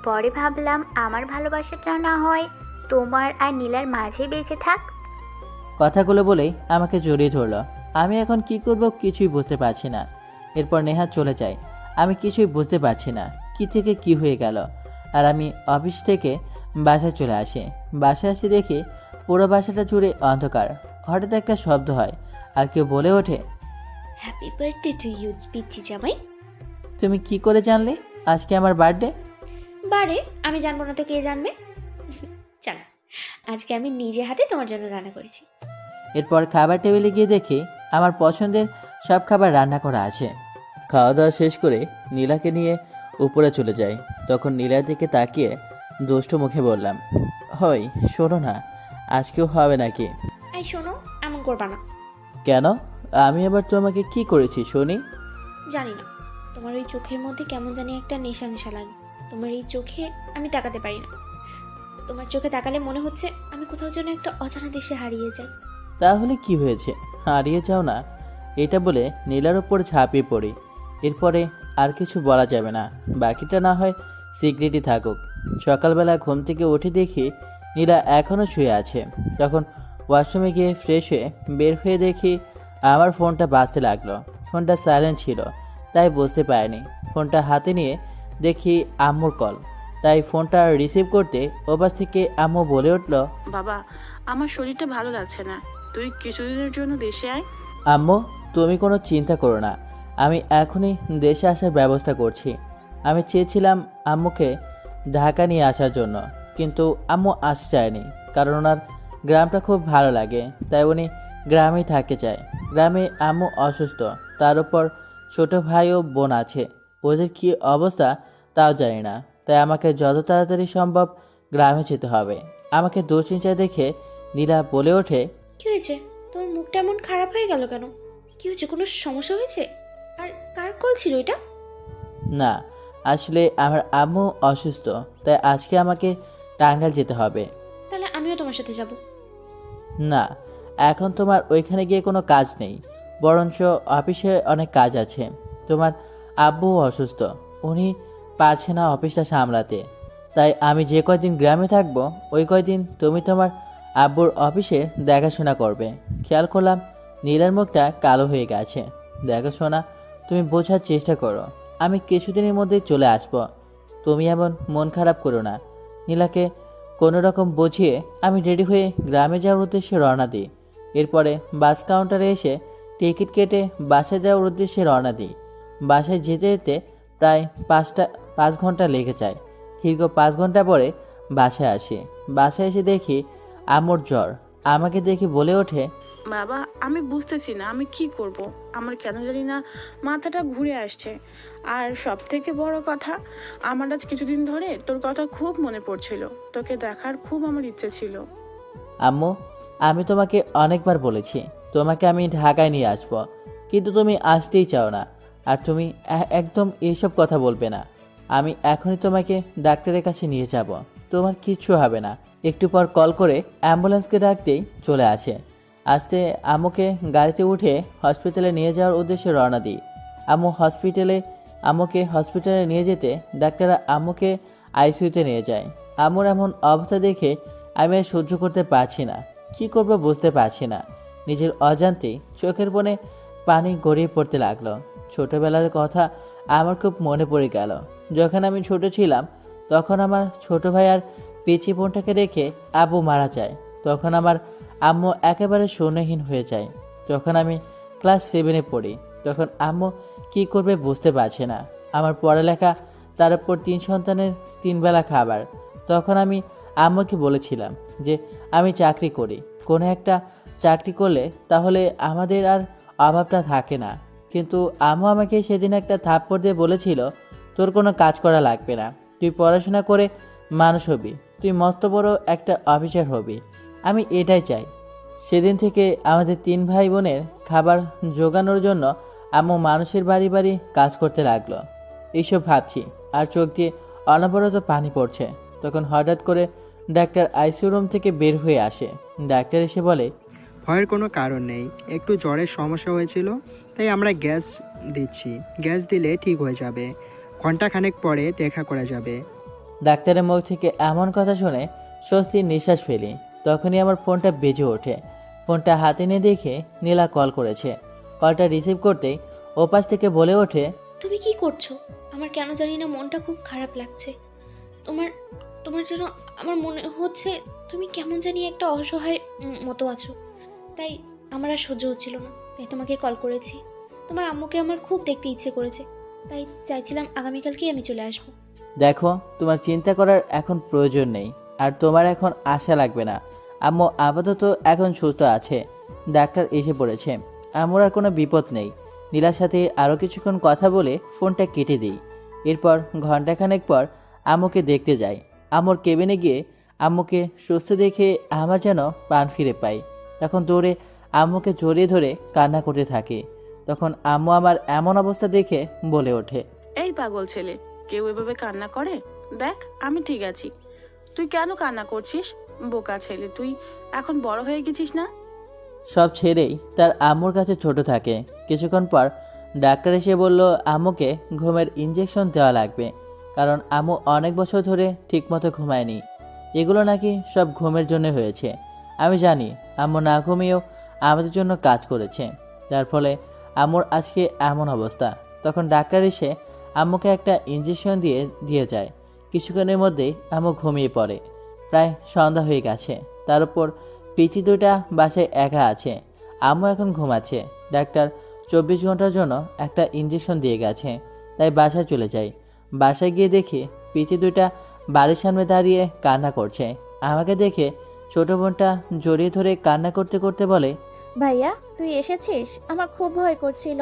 পরে ভাবলাম আমার ভালোবাসাটা না হয় তোমার আর নীলার মাঝে বেঁচে থাক। কথাগুলো বলেই আমাকে জড়িয়ে ধরলো। আমি এখন কি করব কিছুই বুঝতে পারছি না। এরপর নেহা চলে যায়। আমি কিছুই বুঝতে পারছি না কি থেকে কি হয়ে গেল। আর আমি অফিস থেকে বাসায় চলে আসি। বাসায় এসে দেখি পুরো বাসাটা জুড়ে অন্ধকার। হঠাৎ একটা শব্দ হয় আর কেউ বলে ওঠে, হ্যাপি বার্থডে টু ইউ পিচ্চি জামাই। তুমি কি করে জানলে আজকে আমার বার্থডে? বারে আমি জানবো না তো কে জানবে? জানো, আজকে আমি নিজে হাতে তোমার জন্য রান্না করেছি। এরপর খাবার টেবিলে গিয়ে দেখি আমার পছন্দের সব খাবার রান্না করা আছে। খাওয়া দাওয়া শেষ করে নীলাকে নিয়ে উপরে চলে যাই। তখন নীলার দিকে তাকিয়ে দুষ্ট মুখে বললাম, হয় শোনো না, আজকেও হবে নাকি? এই শোনো, এমন করবা না। কেন? আমি আবার তোমাকে কি করেছি শুনি? জানি না, তোমার ওই চোখের মধ্যে কেমন জানি একটা নেশা নেশা লাগে। তোমার এই চোখে আমি তাকাতে পারি না। তোমার চোখে তাকালে মনে হচ্ছে আমি কোথাও যেন একটা অজানা দেশে হারিয়ে যাই। তাহলে কি হয়েছে, হারিয়ে যাও না। এটা বলে নীলার ওপর ঝাঁপিয়ে পড়ি। এরপরে আর কিছু বলা যাবে না, বাকিটা না হয় সিক্রেটই থাকুক। সকালবেলা ঘুম থেকে উঠে দেখি নীলা এখনও শুয়ে আছে। তখন ওয়াশরুমে গিয়ে ফ্রেশ হয়ে বের হয়ে দেখি আমার ফোনটা বাজতে লাগলো। ফোনটা সাইলেন্ট ছিল তাই বুঝতে পারিনি। ফোনটা হাতে নিয়ে দেখি আম্মুর কল। তাই ফোনটা রিসিভ করতে ওপাশ থেকে আম্মু বলে উঠল, বাবা, আমার শরীরটা ভালো লাগছে না, তুই কিছুদিনের জন্য দেশে আয়। আম্মু তুমি কোনো চিন্তা করো না, আমি এখনই দেশে আসার ব্যবস্থা করছি। আমি চেয়েছিলাম আম্মুকে ঢাকা নিয়ে আসার জন্য, কিন্তু আম্মু আসতে চায়নি, কারণ ওনার গ্রামটা খুব ভালো লাগে, তাই উনি গ্রামেই থাকতে চায়। গ্রামে আম্মু অসুস্থ, তার উপর ছোট ভাই ও বোন আছে, ওদের কী অবস্থা তাও জানি না। তাই আমাকে যত তাড়াতাড়ি সম্ভব গ্রামে যেতে হবে। আমাকে দুশ্চিন্তা দেখে নীলা বলে ওঠে, কি হয়েছে? তোমার মুখটা এমন খারাপ হয়ে গেল কেন? কি হয়েছে? কোনো সমস্যা হয়েছে? আর কার কল ছিল এটা? না, আসলে আমার আম্মু অসুস্থ, তাই আজকে আমাকে টাঙ্গাইল যেতে হবে। তাহলে আমিও তোমার সাথে যাব। না, এখন তোমার ওইখানে গিয়ে কোনো কাজ নেই, বরঞ্চ অফিসে অনেক কাজ আছে। তোমার আব্বুও অসুস্থ, উনি পারছে না অফিসটা সামলাতে, তাই আমি যে কয়দিন গ্রামে থাকবো ওই কয়দিন তুমি তোমার আব্বুর অফিসে দেখাশোনা করবে। খেয়াল করলাম নীলার মুখটা কালো হয়ে গেছে। দেখাশোনা, তুমি বোঝার চেষ্টা করো, আমি কিছুদিনের মধ্যেই চলে আসব। তুমি এমন মন খারাপ করো না। নীলাকে কোনো রকম বুঝিয়ে আমি রেডি হয়ে গ্রামে যাওয়ার উদ্দেশ্যে রওনা দিই। এরপরে বাস কাউন্টারে এসে টিকিট কেটে বাসায় যাওয়ার উদ্দেশ্যে রওনা দিই। বাসায় যেতে যেতে প্রায় 5 ঘন্টা লেগে যায়। দীর্ঘ 5 ঘন্টা পরে বাসায় আসি। বাসায় এসে দেখি আম্মুর জ্বর। আমাকে দেখে বলে ওঠে, বাবা, আমি বুঝতেছি না আমি কি করব। আমার কেন জানি না মাথাটা ঘুরে আসছে। আর সব থেকে বড় কথা, আমার আজ কিছুদিন ধরে তোর কথা খুব মনে পড়ছিল। তোকে দেখার খুব আমার ইচ্ছে ছিল। আম্মু, আমি তোমাকে অনেকবার বলেছি তোমাকে আমি ঢাকায় নিয়ে আসবো, কিন্তু তুমি আসতেই চাও না। আর তুমি একদম এইসব কথা বলবে না। আমি এখনই তোমাকে ডাক্তারের কাছে নিয়ে যাব, তোমার কিচ্ছু হবে না। একটু পর কল করে অ্যাম্বুলেন্সকে ডাকতেই চলে আসে। আসতে আম্মুকে গাড়িতে উঠে হসপিটালে নিয়ে যাওয়ার উদ্দেশ্যে রওনা দিই। আম্মুকে হসপিটালে নিয়ে যেতে ডাক্তাররা আম্মুকে আইসিইউতে নিয়ে যায়। আম্মুর এমন অবস্থা দেখে আমি আর সহ্য করতে পারছি না। কি করবো বুঝতে পারছি না। নিজের অজান্তেই চোখের কোণে পানি গড়িয়ে পড়তে লাগলো। ছোটবেলার কথা আমার খুব মনে পড়ে গেল। যখন আমি ছোট ছিলাম তখন আমার ছোট ভাই আর পিচি বোনটাকে রেখে আব্বু মারা যায়। তখন আমার আম্মু একেবারে শূন্যহীন হয়ে যায়। যখন আমি ক্লাস 7-এ পড়ি, তখন আম্মু কি করবে বুঝতে পারছে না। আমার পড়ালেখা, তার উপর 3 সন্তানের 3 বেলা খাবার। তখন আমি আম্মুকে বলেছিলাম যে আমি চাকরি করি, কোনো একটা চাকরি করলে তাহলে আমাদের আর অভাবটা থাকে না। কিন্তু আম্মু আমাকে সেদিন একটা থাপ্পড় দিয়ে বলেছিল, তোর কোনো কাজ করা লাগবে না, তুই পড়াশোনা করে মানুষ হবি, তুই মস্ত বড় একটা অফিসার হবি। আমি এটাই চাই। সেদিন থেকে আমাদের 3 ভাই বোনের খাবার জোগানোর জন্য আম্মু মানুষের বাড়ি বাড়ি কাজ করতে লাগলো। এইসব ভাবছি আর চোখ দিয়ে অনবরত পানি পড়ছে। তখন হঠাৎ করে ডাক্তার আইসিইউ রুম থেকে বের হয়ে আসে। ডাক্তার এসে বলে, ভয়ের কোনো কারণ নেই, একটু জ্বরের সমস্যা হয়েছিল, তাই আমরা গ্যাস দিচ্ছি। গ্যাস দিলে ঠিক হয়ে যাবে, ঘন্টাখানেক পরে দেখা করা যাবে। ডাক্তারের মুখ থেকে এমন কথা শুনে স্বস্তির নিঃশ্বাস ফেলি। তখনই আমার ফোনটা বেজে ওঠে। ফোনটা হাতে নিয়ে দেখে নীলা কল করেছে। কলটা রিসিভ করতেই ওপাশ থেকে বলে ওঠে, তুমি কি করছো? আমার কেন জানি না মনটা খুব খারাপ লাগছে। তোমার তোমার যেন আমার মনে হচ্ছে তুমি কেমন জানি একটা অসহায় মতো আছো। তাই আমার আর সহ্য হচ্ছিল না, তাই তোমাকে কল করেছি। তোমার আম্মুকে আমার খুব দেখতে ইচ্ছে করেছে, তাই চাইছিলাম আগামীকালকেই আমি চলে আসবো। দেখো, তোমার চিন্তা করার এখন প্রয়োজন নেই, আর তোমার এখন আশা লাগবে না। আম্মু আপাতত এখন সুস্থ আছে। ডাক্তার এসে পড়েছে, আম্মুর আর কোনো বিপদ নেই। নীলার সাথে আরও কিছুক্ষণ কথা বলে ফোনটা কেটে দিই। এরপর ঘন্টাখানেক পর আম্মুকে দেখতে যাই। আম্মুর কেবিনে গিয়ে আম্মুকে সুস্থ দেখে আমার যেন প্রাণ ফিরে পাই। তখন দৌড়ে আম্মুকে জড়িয়ে ধরে কান্না করতে থাকি। তখন আম্মু আমার এমন অবস্থা দেখে বলে ওঠে, এই পাগল ছেলে, কেউ এভাবে কান্না করে? দেখ, আমি ঠিক আছি। তুই কেন কান্না করছিস? বোকা ছেলে, তুই এখন বড় হয়ে গেছিস না? সব ছেড়েই তার আম্মুর কাছে ছোট থাকে। কিছুক্ষণ পর ডাক্তার এসে বলল আম্মুকে ঘুমের ইঞ্জেকশন দেওয়া লাগবে, কারণ আম্মু অনেক বছর ধরে ঠিকমতো ঘুমায়নি। এগুলো নাকি সব ঘুমের জন্য হয়েছে। আমি জানি আম্মু না ঘুমিয়েও আমাদের জন্য কাজ করেছে, যার ফলে আম্মুর আজকে এমন অবস্থা। তখন ডাক্তার এসে আম্মুকে একটা ইঞ্জেকশন দিয়ে যায়। কিছুক্ষণের মধ্যেই আম্মু ঘুমিয়ে পড়ে। প্রায় সন্ধ্যা হয়ে গেছে, তার উপর পিচি দুটা বাসায় একা আছে। আম্মু এখন ঘুমাচ্ছে। ডাক্তার 24 ঘন্টার জন্য একটা ইঞ্জেকশন দিয়ে গেছে, তাই বাসায় চলে যাই। বাসায় গিয়ে দেখি পিচি দুটা বাড়ির সামনে দাঁড়িয়ে কান্না করছে। আমাকে দেখে ছোট বোনটা জড়িয়ে ধরে কান্না করতে করতে বলে, ভাইয়া তুই এসেছিস, আমার খুব ভয় করছিল।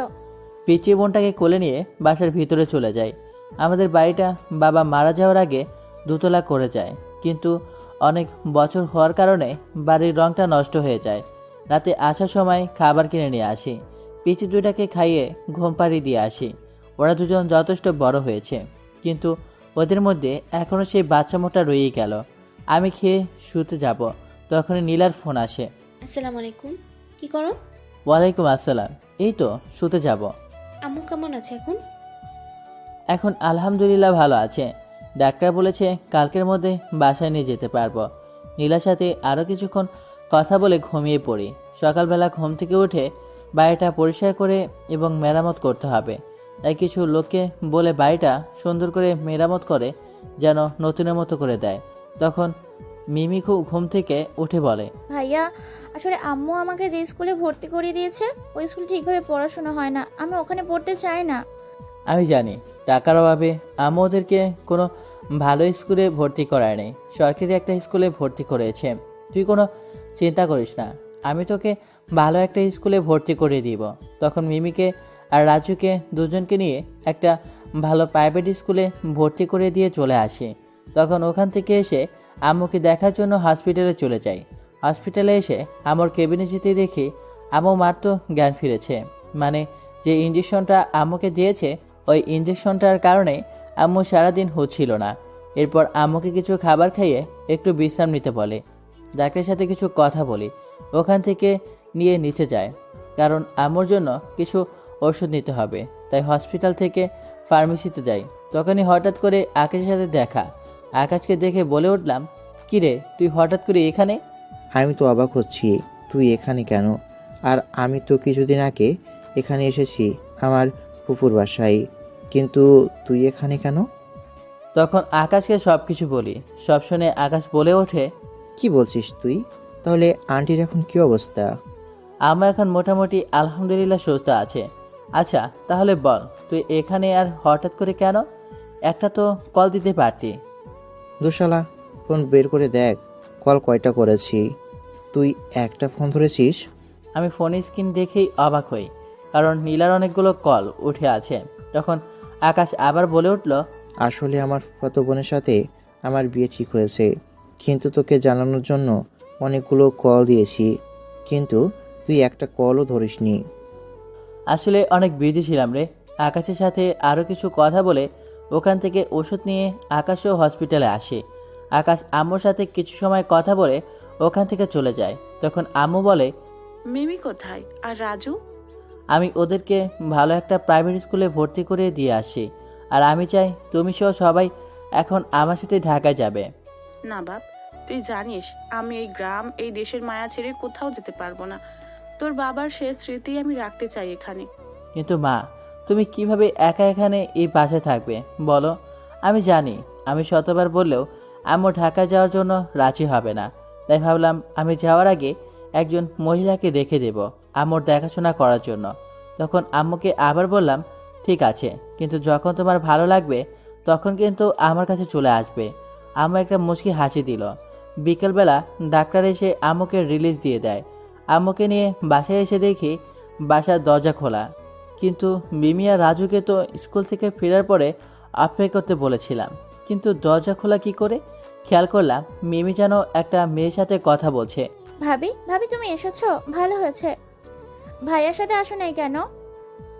পিচি বোনটাকে কোলে নিয়ে বাসার ভিতরে চলে যায়। আমাদের বাড়িটা বাবা মারা যাওয়ার আগে দোতলা করে যায়, কিন্তু অনেক বছর হওয়ার কারণে বাড়ির রংটা নষ্ট হয়ে যায়। রাতে আসার সময় খাবার কিনে নিয়ে আসি, পিচি দুইটাকে খাইয়ে ঘুম পাড়িয়ে দিয়ে আসি। ওরা দুজন যথেষ্ট বড় হয়েছে, কিন্তু ওদের মধ্যে এখনও সেই বাচ্চা মোটা রয়েই গেল। আমি খেয়ে শুতে যাব, তখনই নীলার ফোন আসে। আসসালামু আলাইকুম, কি করো? ওয়ালাইকুম আসসালাম, এই তো শুতে যাব। আম্মু কেমন আছে এখন? এখন আলহামদুলিল্লাহ ভালো আছে। ডাক্তার বলেছে কালকের মধ্যে বাসায় নিয়ে যেতে পারবো। নীলার সাথে আরও কিছুক্ষণ কথা বলে ঘুমিয়ে পড়ি। সকালবেলা ঘুম থেকে উঠে বাড়িটা পরিষ্কার করে এবং মেরামত করতে হবে, তাই কিছু লোককে বলে বাড়িটা সুন্দর করে মেরামত করে যেন নতুনের মতো করে দেয়। তখন মিমি ঘুম থেকে উঠে বলে, ভাইয়া আসলে আম্মু আমাকে যে স্কুলে ভর্তি করিয়ে দিয়েছে ওই স্কুলে ঠিকভাবে পড়াশোনা হয় না, আমি ওখানে পড়তে চাই না। আমি জানি টাকার অভাবে আম্মু ওদেরকে কোনো ভালো স্কুলে ভর্তি করায় নেই, সরকারি একটা স্কুলে ভর্তি করেছে। তুই কোনো চিন্তা করিস না, আমি তোকে ভালো একটা স্কুলে ভর্তি করে দিব। তখন মিমিকে আর রাজুকে দুজনকে নিয়ে একটা ভালো প্রাইভেট স্কুলে ভর্তি করে দিয়ে চলে আসি। তখন ওখান থেকে এসে আম্মুকে দেখার জন্য হসপিটালে চলে যাই। হসপিটালে এসে আমার কেবিনে যেতে দেখি আম্মু মাত্র জ্ঞান ফিরেছে। মানে যে ইঞ্জেকশনটা আম্মুকে দিয়েছে ওই ইঞ্জেকশনটার কারণে আম্মু সারাদিন হচ্ছিল না। এরপর আম্মুকে কিছু খাবার খাইয়ে একটু বিশ্রাম নিতে বলে। ডাক্তারের সাথে কিছু কথা বলি, ওখান থেকে নিয়ে নিচে যায়, কারণ আম্মুর জন্য কিছু ওষুধ নিতে হবে। তাই হসপিটাল থেকে ফার্মেসিতে যাই। তখনই হঠাৎ করে আকাশের সাথে দেখা। আকাশকে দেখে বলে উঠলাম, কিরে তুই হঠাৎ করে এখানে? আমি তো অবাক হচ্ছি, তুই এখানে কেন? আর আমি তো কিছুদিন আগে এখানে এসেছি আমার ফুপুর বাসায়, কিন্তু তুই এখানে কেন? তখন আকাশকে সব কিছু বলি। সব শুনে আকাশ বলে ওঠে, কি বলছিস তুই? তাহলে আন্টির এখন কি অবস্থা? আম্মা এখন মোটামুটি আলহামদুলিল্লাহ সুস্থ আছে। আচ্ছা তাহলে বল, তুই এখানে আর হঠাৎ করে কেন? একটা তো কল দিতে পারতি। দোশালা, ফোন বের করে দেখ কল কয়টা করেছি। তুই একটা ফোন ধরেছিস? আমি ফোনের স্ক্রিন দেখেই অবাক হই, কারণ নীলার অনেকগুলো কল উঠে আছে। তখন আকাশ আবার বলে উঠল, আসলে আমার ফুফাতো বোনের সাথে আমার বিয়ে ঠিক হয়েছে, কিন্তু তোকে জানানোর জন্য অনেকগুলো কল দিয়েছি, কিন্তু তুই একটা কলও ধরিসনি। আসলে অনেক বিজি ছিলাম রে। আকাশের সাথে আরও কিছু কথা বলে ওখান থেকে ওষুধ নিয়ে আকাশও হসপিটালে আসে। আকাশ আম্মুর সাথে কিছু সময় কথা বলে ওখান থেকে চলে যায়। তখন আম্মু বলে, মিমি কোথায় আর রাজু? আমি ওদেরকে ভালো একটা প্রাইভেট স্কুলে ভর্তি করে দিয়ে আসি, আর আমি চাই তুমি সহ সবাই এখন আমার সাথে ঢাকায় যাবে। না বাপ, তুই জানিস আমি এই গ্রাম এই দেশের মায়া ছেড়ে কোথাও যেতে পারবো না। তোর বাবার শেষ স্মৃতি আমি রাখতে চাই এখানে। কিন্তু মা, তুমি কিভাবে একা এখানে এই বাসায় থাকবে বলো? আমি জানি আমি শতবার বললেও আম্মু ঢাকা যাওয়ার জন্য রাজি হবে না, তাই ভাবলাম আমি যাওয়ার আগে একজন মহিলাকে রেখে দেব আম্মুর দেখাশোনা করার জন্য। তখন আম্মুকে আবার বললাম, ঠিক আছে, কিন্তু যখন তোমার ভালো লাগবে তখন কিন্তু আমার কাছে চলে আসবে। আম্মু একটা মুচকি হাসি দিল। বিকেলবেলা ডাক্তার এসে আম্মুকে রিলিজ দিয়ে দেয়। আম্মুকে নিয়ে বাসায় এসে দেখি বাসার দরজা খোলা, কিন্তু মিমি আর রাজুকে তো স্কুল থেকে ফেরার পরে অপেক্ষা করতে বলেছিলাম, কিন্তু দরজা খোলা কি করে? খেয়াল করলাম মিমি যেন একটা মেয়ের সাথে কথা বলছে। ভাবি ভাবি তুমি এসেছো, ভালো হয়েছে। ভাইয়ার সাথে আসো নাই কেন?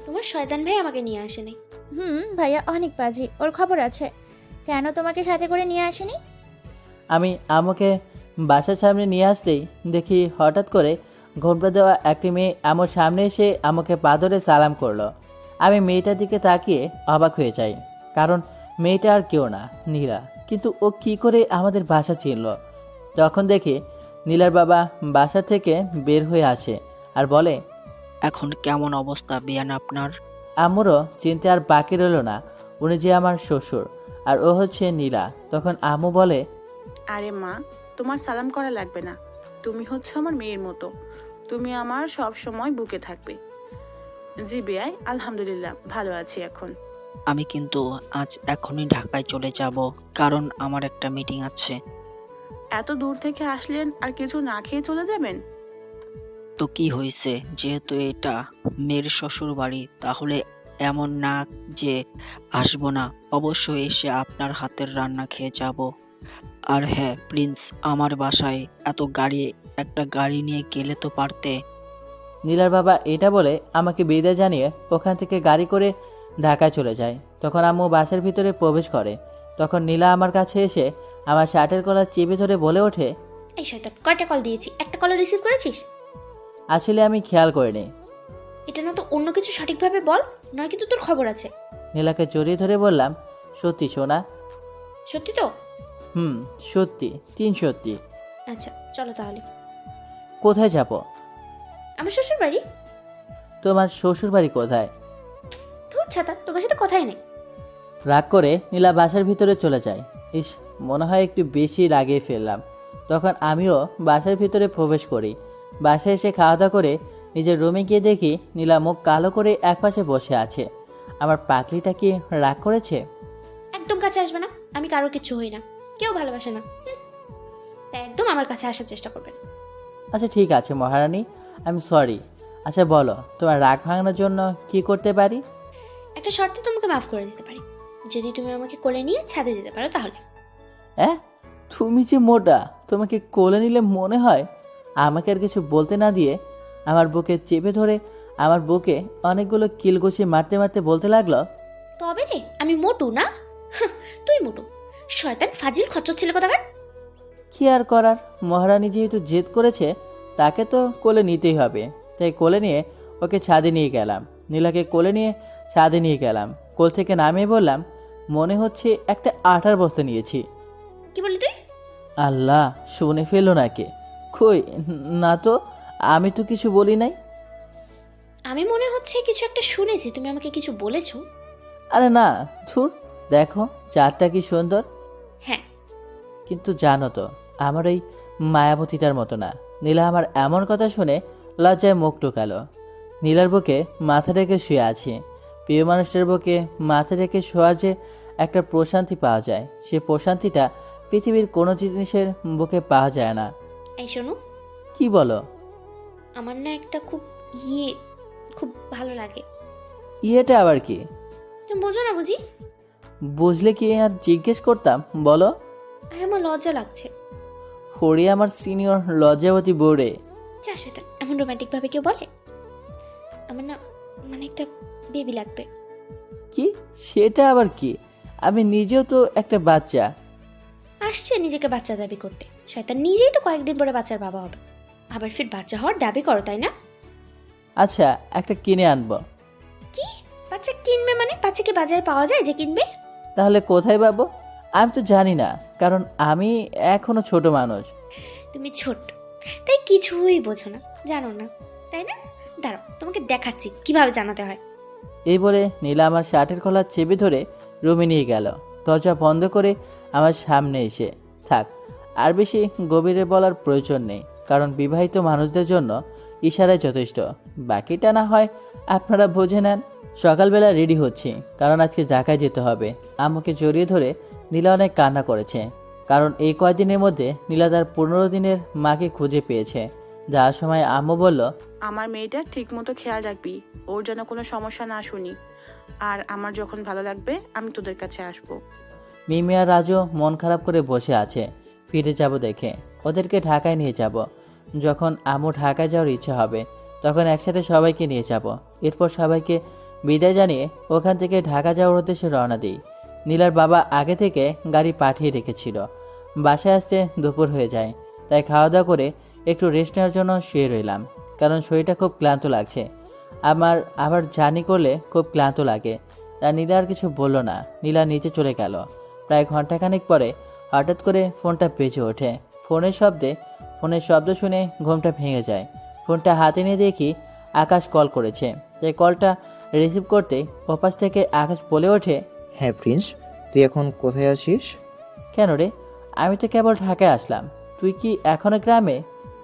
তোমার শয়তান ভাই আমাকে নিয়ে আসেনি। ভাইয়া অনেক বাজি, ওর খবর আছে। কেন তোমাকে সাথে করে নিয়ে আসেনি? আমি আম্মুকে বাসার সামনে নিয়ে আসতেই দেখি হঠাৎ করে ঘোমটা দেওয়া একটি মেয়ে আমার সামনে এসে আমাকে পা ধরে সালাম করলো। আমি মেয়েটার দিকে তাকিয়ে অবাক হয়ে যাই, কারণ মেয়েটা আর কেউ না, নীলা। কিন্তু ও কি করে আমাদের বাসা চিনল? তখন দেখি নীলার বাবা বাসা থেকে বের হয়ে আসে আর বলে, এখন কেমন অবস্থা বিয়ান আপনার? আম্মুরও চিনতে আর বাকি রইল না, উনি যে আমার শ্বশুর আর ও হচ্ছে নীলা। তখন আম্মু বলে, আরে মা, তোমার সালাম করা লাগবে না, তুমি হচ্ছে আমার মেয়ের মতো, তুমি আমার সব সময় বুকে থাকবে। জি বেয়াই, আলহামদুলিল্লাহ ভালো আছি এখন। আমি কিন্তু আজ এখনই ঢাকায় চলে যাব, কারণ আমার একটা মিটিং আছে। এত দূর থেকে আসলেন আর কিছু না খেয়ে চলে যাবেন? তো কি হয়েছে, যেহেতু এটা মেয়ের শ্বশুর বাড়ি, তাহলে এমন না যে আসবো না, অবশ্যই এসে আপনার হাতের রান্না খেয়ে যাব। আর হ্যাঁ প্রিন্স, আমার বাসায় একটা গাড়ি নিয়ে গেলে তো পারতে। নীলার বাবা এটা বলে আমাকে বিদায় জানিয়ে ওখান থেকে গাড়ি করে ঢাকায় চলে যায়। তখন আম্মু বাসার ভিতরে প্রবেশ করে। তখন নীলা আমার কাছে এসে আমার শার্টের কলার চেপে ধরে বলে ওঠে, এই শয়তান, কয়টা কল দিয়েছি, একটা কল রিসিভ করেছিস? আসলে আমি খেয়াল করিনি। এটা না তো অন্য কিছু সঠিকভাবে বল, নয় কিন্তু তোর খবর আছে। নীলাকে জড়িয়ে ধরে বললাম, সত্যি সোনা। সত্যি তো? হুম, সত্যি, 3 সত্যি। আচ্ছা চলো তাহলে। কোথায় যাব? আমার শ্বশুর বাড়ি। তোমার শ্বশুর বাড়ি কোথায়? ধুর ছাতা, তোমার সাথে কথাই নেই। রাগ করে নীলা বাসার ভিতরে চলে যায়। ইস, মনে হয় একটু বেশি রাগিয়ে ফেললাম। তখন আমিও বাসার ভিতরে প্রবেশ করি। বাসায় এসে খাওয়া দাওয়া করে নিজের রুমে গিয়ে দেখি নীলা মুখ কালো করে একপাশে বসে আছে। আমার পাতলিটা কি রাগ করেছে? একদম কাছে আসবে না, আমি কারোর কিচ্ছু হই না, কেউ ভালোবাসে না। তাই একদম আমার কাছে আসার চেষ্টা করবেন। আচ্ছা ঠিক আছে মহারানী, আমি সরি। আচ্ছা বলো, তোমার রাগ ভাঙানোর জন্য কি করতে পারি? একটা শর্তে তোমাকে মাফ করে দিতে পারি, যদি তুমি আমাকে কোলে নিয়ে ছাদে যেতে পারো তাহলে। হ্যাঁ, তুমি যে মোটা, তোমাকে কোলে নিলে মনে হয়। আমাকে আর কিছু বলতে না দিয়ে আমার বুকে চেপে ধরে আমার বুকে অনেকগুলো কিল ঘুষি মারতে মারতে বলতে লাগলো, তবে রে আমি মোটু না? হাহ, তুই মোটু, শয়তান ফাজিল খচ্চর ছেলে কোথাকার। কি আর করার, মহারানী যেহেতু জেদ করেছে তাকে তো কোলে নিতেই হবে। তাই কোলে নিয়ে ওকে ছাদে নিয়ে গেলাম। নীলাকে কোলে নিয়ে ছাদে নিয়ে গেলাম। কোল থেকে নামিয়ে বললাম, মনে হচ্ছে একটা আটার বস্তা নিয়েছি। কি বললি তুই? আল্লাহ, শুনে ফেলো নাকি? কই না তো, আমি তো কিছু বলি নাই। আমি মনে হচ্ছে কিছু একটা শুনেছি, তুমি আমাকে কিছু বলেছো। আরে না, ধুর, দেখো চাঁদটা কি সুন্দর। হ্যাঁ। কিন্তু জানো তো, আমার এই মায়াবতীটার মতো না। নীলা আমার এমন কথা শুনে লজ্জায় মুখ টুকালো। নীলার বুকে মাথা রেখে শুয়ে আছি। প্রিয় মানুষটার বুকে মাথা রেখে শোয়া যে একটা প্রশান্তি পাওয়া যায়, সে প্রশান্তিটা পৃথিবীর কোনো জিনিসের বুকে পাওয়া যায় না। এই শোনো, কি বলো? আমার না একটা খুব ভালো লাগে। ইয়েটা আবার কি? তুমি বোঝো না বুঝি? বুঝলে কি আর জিজ্ঞেস করতাম, বলো। আর আমার লজ্জা লাগছে। হরি আমার সিনিয়র লজ্জাবতী বোর্ডে। যা শয়তান, এমন রোমান্টিক ভাবে কেউ বলে? আমার না মানে একটা বেবি লাগবে। কি? সেটা আবার কি? আমি নিজেও তো একটা বাচ্চা। আসছে নিজেকে বাচ্চা দাবি করতে, শয়তান নিজেই তো কয়েকদিন পরে বাচ্চার বাবা হবে, আবার ফির বাচ্চা হওয়ার দাবি করো, তাই না? আচ্ছা, একটা কিনে আনবো। কি? বাচ্চা কিনবে মানে? বাচ্চা কি বাজারে পাওয়া যায় যে কিনবে? তাহলে কোথায় পাবো? আমি তো জানি না, কারণ আমি এখনো ছোট মানুষ। তুমি ছোট, তাই কিছুই বোঝো না, জানো না, তাই না? দাঁড়াও, তোমাকে দেখাচ্ছি কিভাবে জানাতে হয়। এই বলে নীলা আমার শার্টের কলার চেপে ধরে রুমে নিয়ে গেল। দরজা বন্ধ করে আমার সামনে এসে থাক। আর বেশি গভীরে বলার প্রয়োজন নেই, কারণ বিবাহিত মানুষদের জন্য ইশারায় যথেষ্ট। বাকিটা না হয় আপনারা বুঝে নেন। সকালবেলা রেডি হচ্ছি, কারণ আজকে ঢাকায় যেতে হবে। আম্মুকে জড়িয়ে ধরে নীলা অনেক কান্না করেছে, কারণ এই কয়দিনের মধ্যে নীলা তার 15 দিনের মাকে খুঁজে পেয়েছে। যাওয়ার সময় আম্মু বলল, আমার মেয়েটার ঠিক মতো খেয়াল রাখবি, ওর যেন কোনো সমস্যা না শুনি। আর আমার যখন ভালো লাগবে আমি তোদের কাছে আসবো। মিমি আর রাজু মন খারাপ করে বসে আছে। ফিরে যাব দেখে ওদেরকে ঢাকায় নিয়ে যাব। যখন আম্মু ঢাকায় যাওয়ার ইচ্ছা হবে তখন একসাথে সবাইকে নিয়ে যাব। এরপর সবাইকে বিদায় জানিয়ে ওখান থেকে ঢাকা যাওয়ার উদ্দেশ্যে রওনা দিই। নীলার বাবা আগে থেকে গাড়ি পাঠিয়ে রেখেছিল। বাসায় আসতে দুপুর হয়ে যায়, তাই খাওয়া দাওয়া করে একটু রেস্ট নেওয়ার জন্য শুয়ে রইলাম, কারণ শরীরটা খুব ক্লান্ত লাগছে। আবার জার্নি করলে খুব ক্লান্ত লাগে। তা নীলা আর কিছু বলল না। নীলা নিচে চলে গেল। প্রায় ঘন্টাখানেক পরে হঠাৎ করে ফোনটা বেজে ওঠে। ফোনের শব্দ শুনে ঘুমটা ভেঙে যায়। ফোনটা হাতে নিয়ে দেখি আকাশ কল করেছে। তাই কলটা রিসিভ করতেই ওপাশ থেকে আকাশ বলে ওঠে, হ্যাঁ প্রিন্স, তুই এখন কোথায় আছিস? কেন রে? আমি তো কেবল ঢাকায় আসলাম, তুই কি এখনো গ্রামে?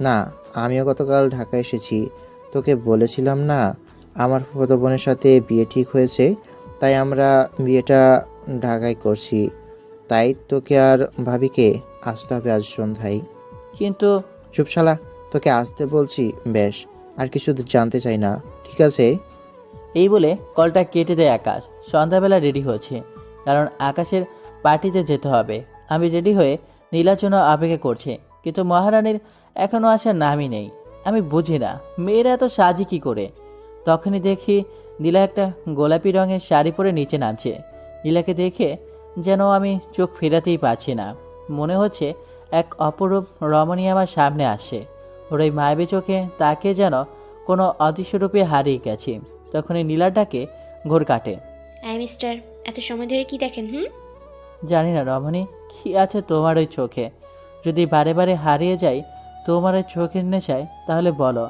না, আমিও গতকাল ঢাকা এসেছি। তোকে বলেছিলাম না আমার ফুফাতো বোনের সাথে বিয়ে ঠিক হয়েছে, তাই আমরা বিয়েটা ঢাকায় করছি। তাই তোকে আর ভাবিকে আসতে হবে আজ সন্ধ্যায়। কিন্তু চুপ শালা, তোকে আসতে বলছি বেশ, আর কিছু জানতে চাই না, ঠিক আছে? এই বলে কলটা কেটে দেয় আকাশ। সন্ধ্যাবেলা রেডি হচ্ছে, কারণ আকাশের পার্টিতে যেতে হবে। আমি রেডি হয়ে নীলার জন্য অপেক্ষা করছি, কিন্তু মহারানীর এখনও আসার নামই নেই। আমি বুঝি না মেয়েরা এত সাজি কী করে। তখনই দেখি নীলা একটা গোলাপি রঙের শাড়ি পরে নিচে নামছে। নীলাকে দেখে যেন আমি চোখ ফেরাতেই পারছি না। মনে হচ্ছে এক অপরূপ রমণী আমার সামনে আসছে। ওর ওই মায়াবী চোখে তাকে যেন কোনো অদৃশ্যরূপে হারিয়ে গেছি। তখনই নীলার ডাকে ঘোর কাটে। মিস্টার, এত সময় ধরে কি দেখেন? জানি না রমণী, কি আছে তোমার ওই চোখে? যদি বারে বারে হারিয়ে যাই তোমার ওই চোখের নেশায়, তাহলে বলো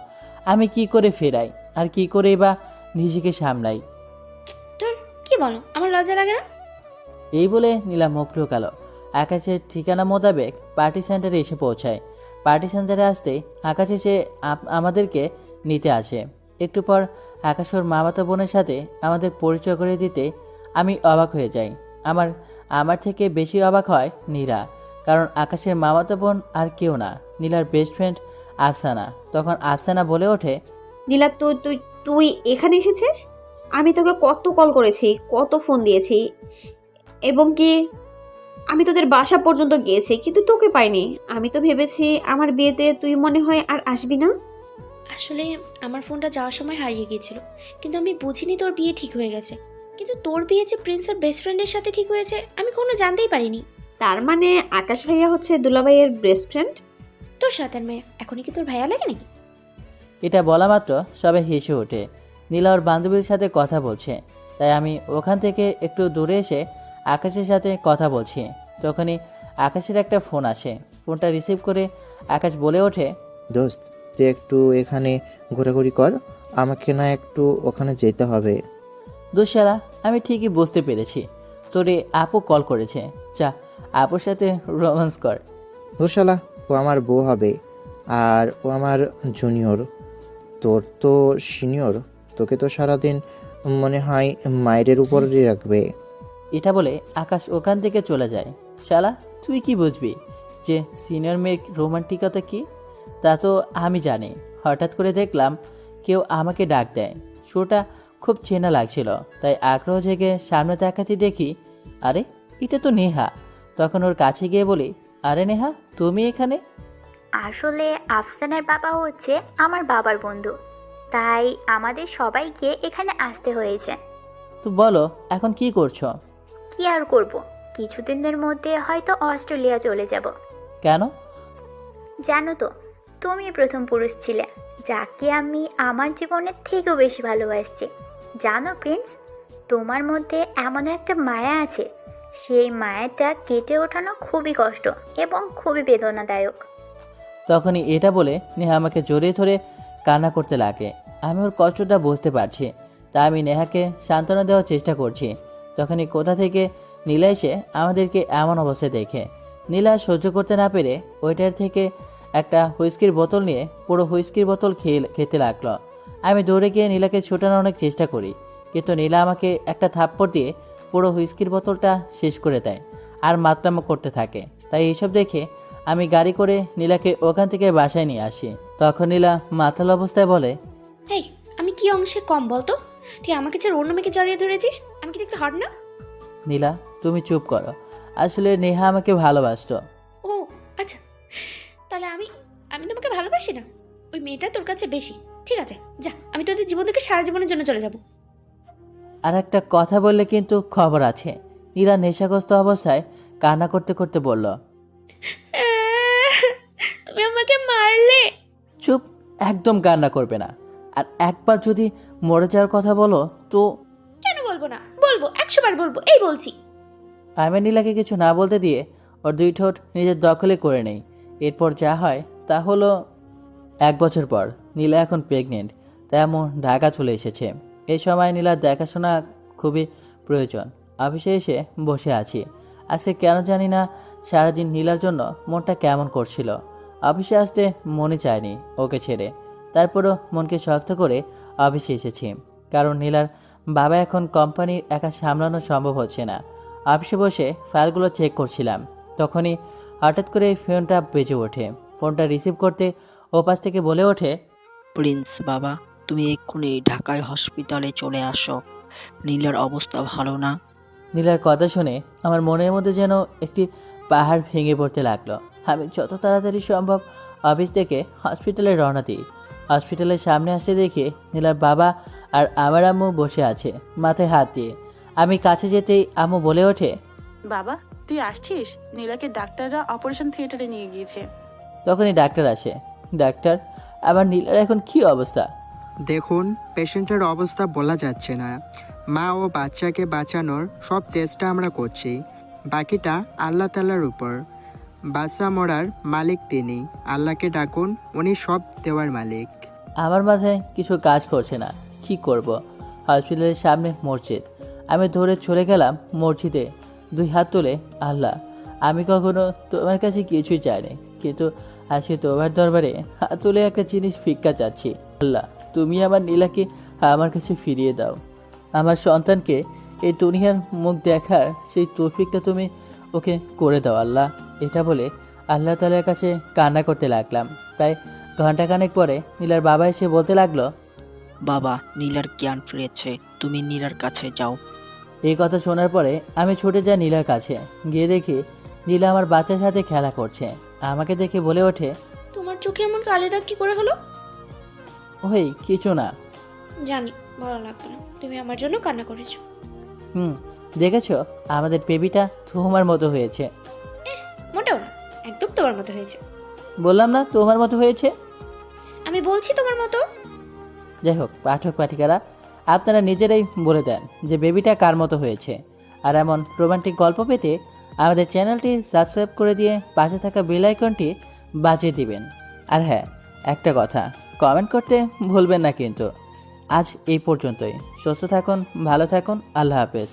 আমি কি করে ফেরাই, আর কি করেই বা নিজেকে সামলাই? তোর কি বলো, আমার লজ্জা লাগে না? এই বলে নীলা মুখ লুকালো। আকাশের ঠিকানা মোতাবেক পার্টি সেন্টারে এসে পৌঁছায়। পার্টি সেন্টারে আসতেই আকাশ এসে আমাদেরকে নিতে আসে। একটু পর আকাশ ওর মামাতো বোনের সাথে আমাদের পরিচয় করে দিতে আমি অবাক হয়ে যাই। আমার থেকে বেশি অবাক হয় নীলা, কারণ আকাশের মামাতো বোন আর কেউ না, নীলার বেস্ট ফ্রেন্ড আফসানা। তখন আফসানা বলে ওঠে, নীলা, তুই তুই তুই এখানে এসেছিস? আমি তোকে কত কল করেছি, কত ফোন দিয়েছি, এবং কি আমি তোদের বাসা পর্যন্ত গিয়েছি, কিন্তু তোকে পাইনি। আমি তো ভেবেছি আমার বিয়েতে তুই মনে হয় আর আসবি না। আসলে আমার ফোনটা যাওয়ার সময় হারিয়ে গিয়েছিল, কিন্তু আমি বুঝিনি তোর বিয়ে ঠিক হয়ে গেছে। কিন্তু তোর বিয়ে যে প্রিন্সের বেস্ট ফ্রেন্ডের সাথে ঠিক হয়েছে আমি কখনো জানতেই পারিনি। তার মানে আকাশ ভাইয়া হচ্ছে দুলাভাইয়ের বেস্ট ফ্রেন্ড? তোর সাথে মেয়ে এখনই কি তোর ভাইয়া লাগে নাকি? এটা বলা মাত্র সবাই হেসে ওঠে। নীলা ওর বান্ধবীর সাথে কথা বলছে, তাই আমি ওখান থেকে একটু দূরে এসে আকাশের সাথে কথা বলছি। তখনই আকাশের একটা ফোন আসে। ফোনটা রিসিভ করে আকাশ বলে ওঠে, দোস্ত, তুই একটু এখানে ঘোরাঘুরি কর, আমাকে না একটু ওখানে যেতে হবে। দুঃশালা, আমি ঠিকই বুঝতে পেরেছি তোরে আপু কল করেছে। চা, আপুর সাথে রোম্যান্স কর। শালা, ও আমার বউ হবে, আর ও আমার জুনিয়র, তোর তো সিনিয়র। তোকে তো সারাদিন মনে হয় মায়ের উপরই রাখবে। এটা বলে আকাশ ওখান থেকে চলে যায়। শালা, তুই কি বুঝবি যে সিনিয়র মেয়ের রোমান্টিকতা কি? তা তো আমি জানি। হঠাৎ করে দেখলাম কেউ আমাকে ডাক দেয়। শোটা খুব চেনা লাগছিল, তাই আগ্রহ জেগে সামনে তাকাতে দেখি, আরে এটা তো নেহা। তখন ওর কাছে গিয়ে বলি, আরে নেহা, তুমি এখানে? আসলে আফসানের বাবা হচ্ছে আমার বাবার বন্ধু, তাই আমাদের সবাইকে এখানে আসতে হয়েছে। তো বলো এখন কি করছো? কি আর করব, কিছুদিনের মধ্যে হয়তো অস্ট্রেলিয়া চলে যাব। কেন? জানো তো, তুমি প্রথম পুরুষ ছিলে যাকে আমি আমার জীবনের থেকেও বেশি ভালোবাসছি। জানো প্রিন্স, তোমার মধ্যে এমন একটা মায়া আছে, সেই মায়াটা কেটে ওঠানো খুবই কষ্ট এবং খুবই বেদনাদায়ক। তখনই এটা বলে নেহা আমাকে জড়িয়ে ধরে কান্না করতে লাগে। আমি ওর কষ্টটা বুঝতে পারছি, তাই আমি নেহাকে সান্ত্বনা দেওয়ার চেষ্টা করছি। তখনই কোথা থেকে নীলা এসে আমাদেরকে এমন অবস্থায় দেখে। নীলা সহ্য করতে না পেরে ওইটার থেকে একটা হুইস্কির বোতল নিয়ে পুরো হুইস্কির বোতল খেতে লাগলো। আমি দৌড়ে গিয়ে নীলাকে ছুটানোর অনেক চেষ্টা করি, কিন্তু নীলা আমাকে একটা থাপ্পড় দিয়ে পুরো হুইস্কির বোতলটা শেষ করে দেয় আর মাতলামো করতে থাকে। তাই এইসব দেখে আমি গাড়ি করে নীলাকে ওখান থেকে বাসায় নিয়ে আসি। তখন নীলা মাতাল অবস্থায় বলে, এই, আমি কি অংশে কম বলতো? তুই আমাকে ছেড়ে অন্য মেয়েকে জড়িয়ে ধরেছিস, আমি কি দেখতে হট না? নীলা, তুমি চুপ করো। আসলে নেহা আমাকে ভালোবাসতো। ও আচ্ছা, তাহলে আমি আমি তোমাকে ভালোবাসি না? ওই মেয়েটা তোর কাছে বেশি। ঠিক আছে, যা, আমি তোদের জীবন থেকে সারা জীবনের জন্য চলে যাব। আর একটা কথা বললে কিন্তু খবর আছে। নীলা নেশাগ্রস্ত অবস্থায় কান্না করতে করতে বলল, তুমি আমাকে মারলে। চুপ, একদম কান্না করবে না। আর একবার যদি মরে যাওয়ার কথা বলো তো। কেন বলবো না? বলবো, 100 বার বলবো, এই বলছি। আমি নীলাকে কিছু না বলতে দিয়ে ওর দুই ঠোঁট নিজের দখলে করে নেই। এরপর যা হয় তা হলো, 1 বছর পর নীলা এখন প্রেগনেন্ট, তাই আমি ঢাকা চলে এসেছে। এই সময় নীলার দেখাশোনা খুবই প্রয়োজন। অফিসে এসে বসে আছি। আজকে কেন জানি না সারাদিন নীলার জন্য মনটা কেমন করছিল। অফিসে আসতে মনে চায়নি ওকে ছেড়ে, তারপরও মনকে শক্ত করে অফিসে এসেছি, কারণ নীলার বাবা এখন কোম্পানি একা সামলানো সম্ভব হচ্ছে না। অফিসে বসে ফাইলগুলো চেক করছিলাম, তখনই হঠাৎ করে ফোনটা বেজে ওঠে। ফোনটা রিসিভ করতে ওপাশ থেকে বলে ওঠে, প্রিন্স বাবা, তুমি এক্ষুনি ঢাকায় হসপিটালে চলে আসো। নীলার অবস্থা ভালো না। নীলার কথা শুনে আমার মনের মধ্যে যেন একটি পাহাড় ভেঙে পড়তে লাগলো। আমি যত তাড়াতাড়ি সম্ভব অফিস থেকে হসপিটালে রওনা দিই। হসপিটালের সামনে আসতে দেখি নীলার বাবা আর আমার আম্মু বসে আছে মাথায় হাত দিয়ে। আমি কাছে যেতেই আম্মু বলে ওঠে, বাবা তুই আসছিস? নীলাকে ডাক্তাররা অপারেশন থিয়েটারে নিয়ে গিয়েছে। তখনই ডাক্তার আসে। ডাক্তার, আমার নীলার এখন কি অবস্থা? দেখুন, পেশেন্টের অবস্থা বলা যাচ্ছে না। মা ও বাচ্চাকে বাঁচানোর সব চেষ্টা আমরা করছি, বাকিটা আল্লাহ তাআলার উপর। বাচ্চা মরার মালিক তিনি, আল্লাহকে ডাকুন, উনি সব দেওয়ার মালিক। আমার মাথায় কিছু কাজ করছে না, কি করব? হসপিটালের সামনে মসজিদ। আমি ধরে চলে গেলাম মসজিদে, 2 হাত তুলে, আল্লাহ, আমি কখনো তোমার কাছে কিছুই চাইনি, কিন্তু আজকে তোমার দরবারে হাত তুলে একটা জিনিস ভিক্ষা চাচ্ছি। আল্লাহ, তুমি আমার নীলাকে আমার কাছে ফিরিয়ে দাও। আমার সন্তানকে এই দুনিয়ার মুখ দেখার সেই তৌফিকটা তুমি ওকে করে দাও আল্লাহ। এটা বলে আল্লাহ তাআলার কাছে কান্না করতে লাগলাম। প্রায় ঘন্টাখানেক পরে নীলার বাবা এসে বলতে লাগলো, বাবা, নীলার জ্ঞান ফিরেছে, তুমি নীলার কাছে যাও। এই কথা শোনার পরে আমি ছুটে যাই নীলার কাছে। গিয়ে দেখি নীলা আমার বাচ্চার সাথে খেলা করছে। আমাকে দেখে বলে ওঠে, তোমার চোখে এমন কালি দাগ কি করে হলো? ওই কিছু না। জানি, ভালো লাগবে না, তুমি আমার জন্য কান্না করেছো। দেখেছো, আমাদের বেবিটা তোমার মতো হয়েছে। মোটেও না, একদম তোমার মতো হয়েছে। বললাম না তোমার মতো হয়েছে? আমি বলছি তোমার মতো। যাই হোক, পাঠক পাঠিকারা, আপনারা নিজেরাই বলে দেন যে বেবিটা কার মতো হয়েছে। আর এমন রোমান্টিক গল্প পেতে আমাদের চ্যানেলটি সাবস্ক্রাইব করে দিয়ে পাশে থাকা বেল আইকনটি বাজিয়ে দিবেন। আর হ্যাঁ, একটা কথা, কমেন্ট করতে ভুলবেন না কিন্তু। আজ এই পর্যন্তই। সুস্থ থাকুন, ভালো থাকুন, আল্লাহ হাফেজ।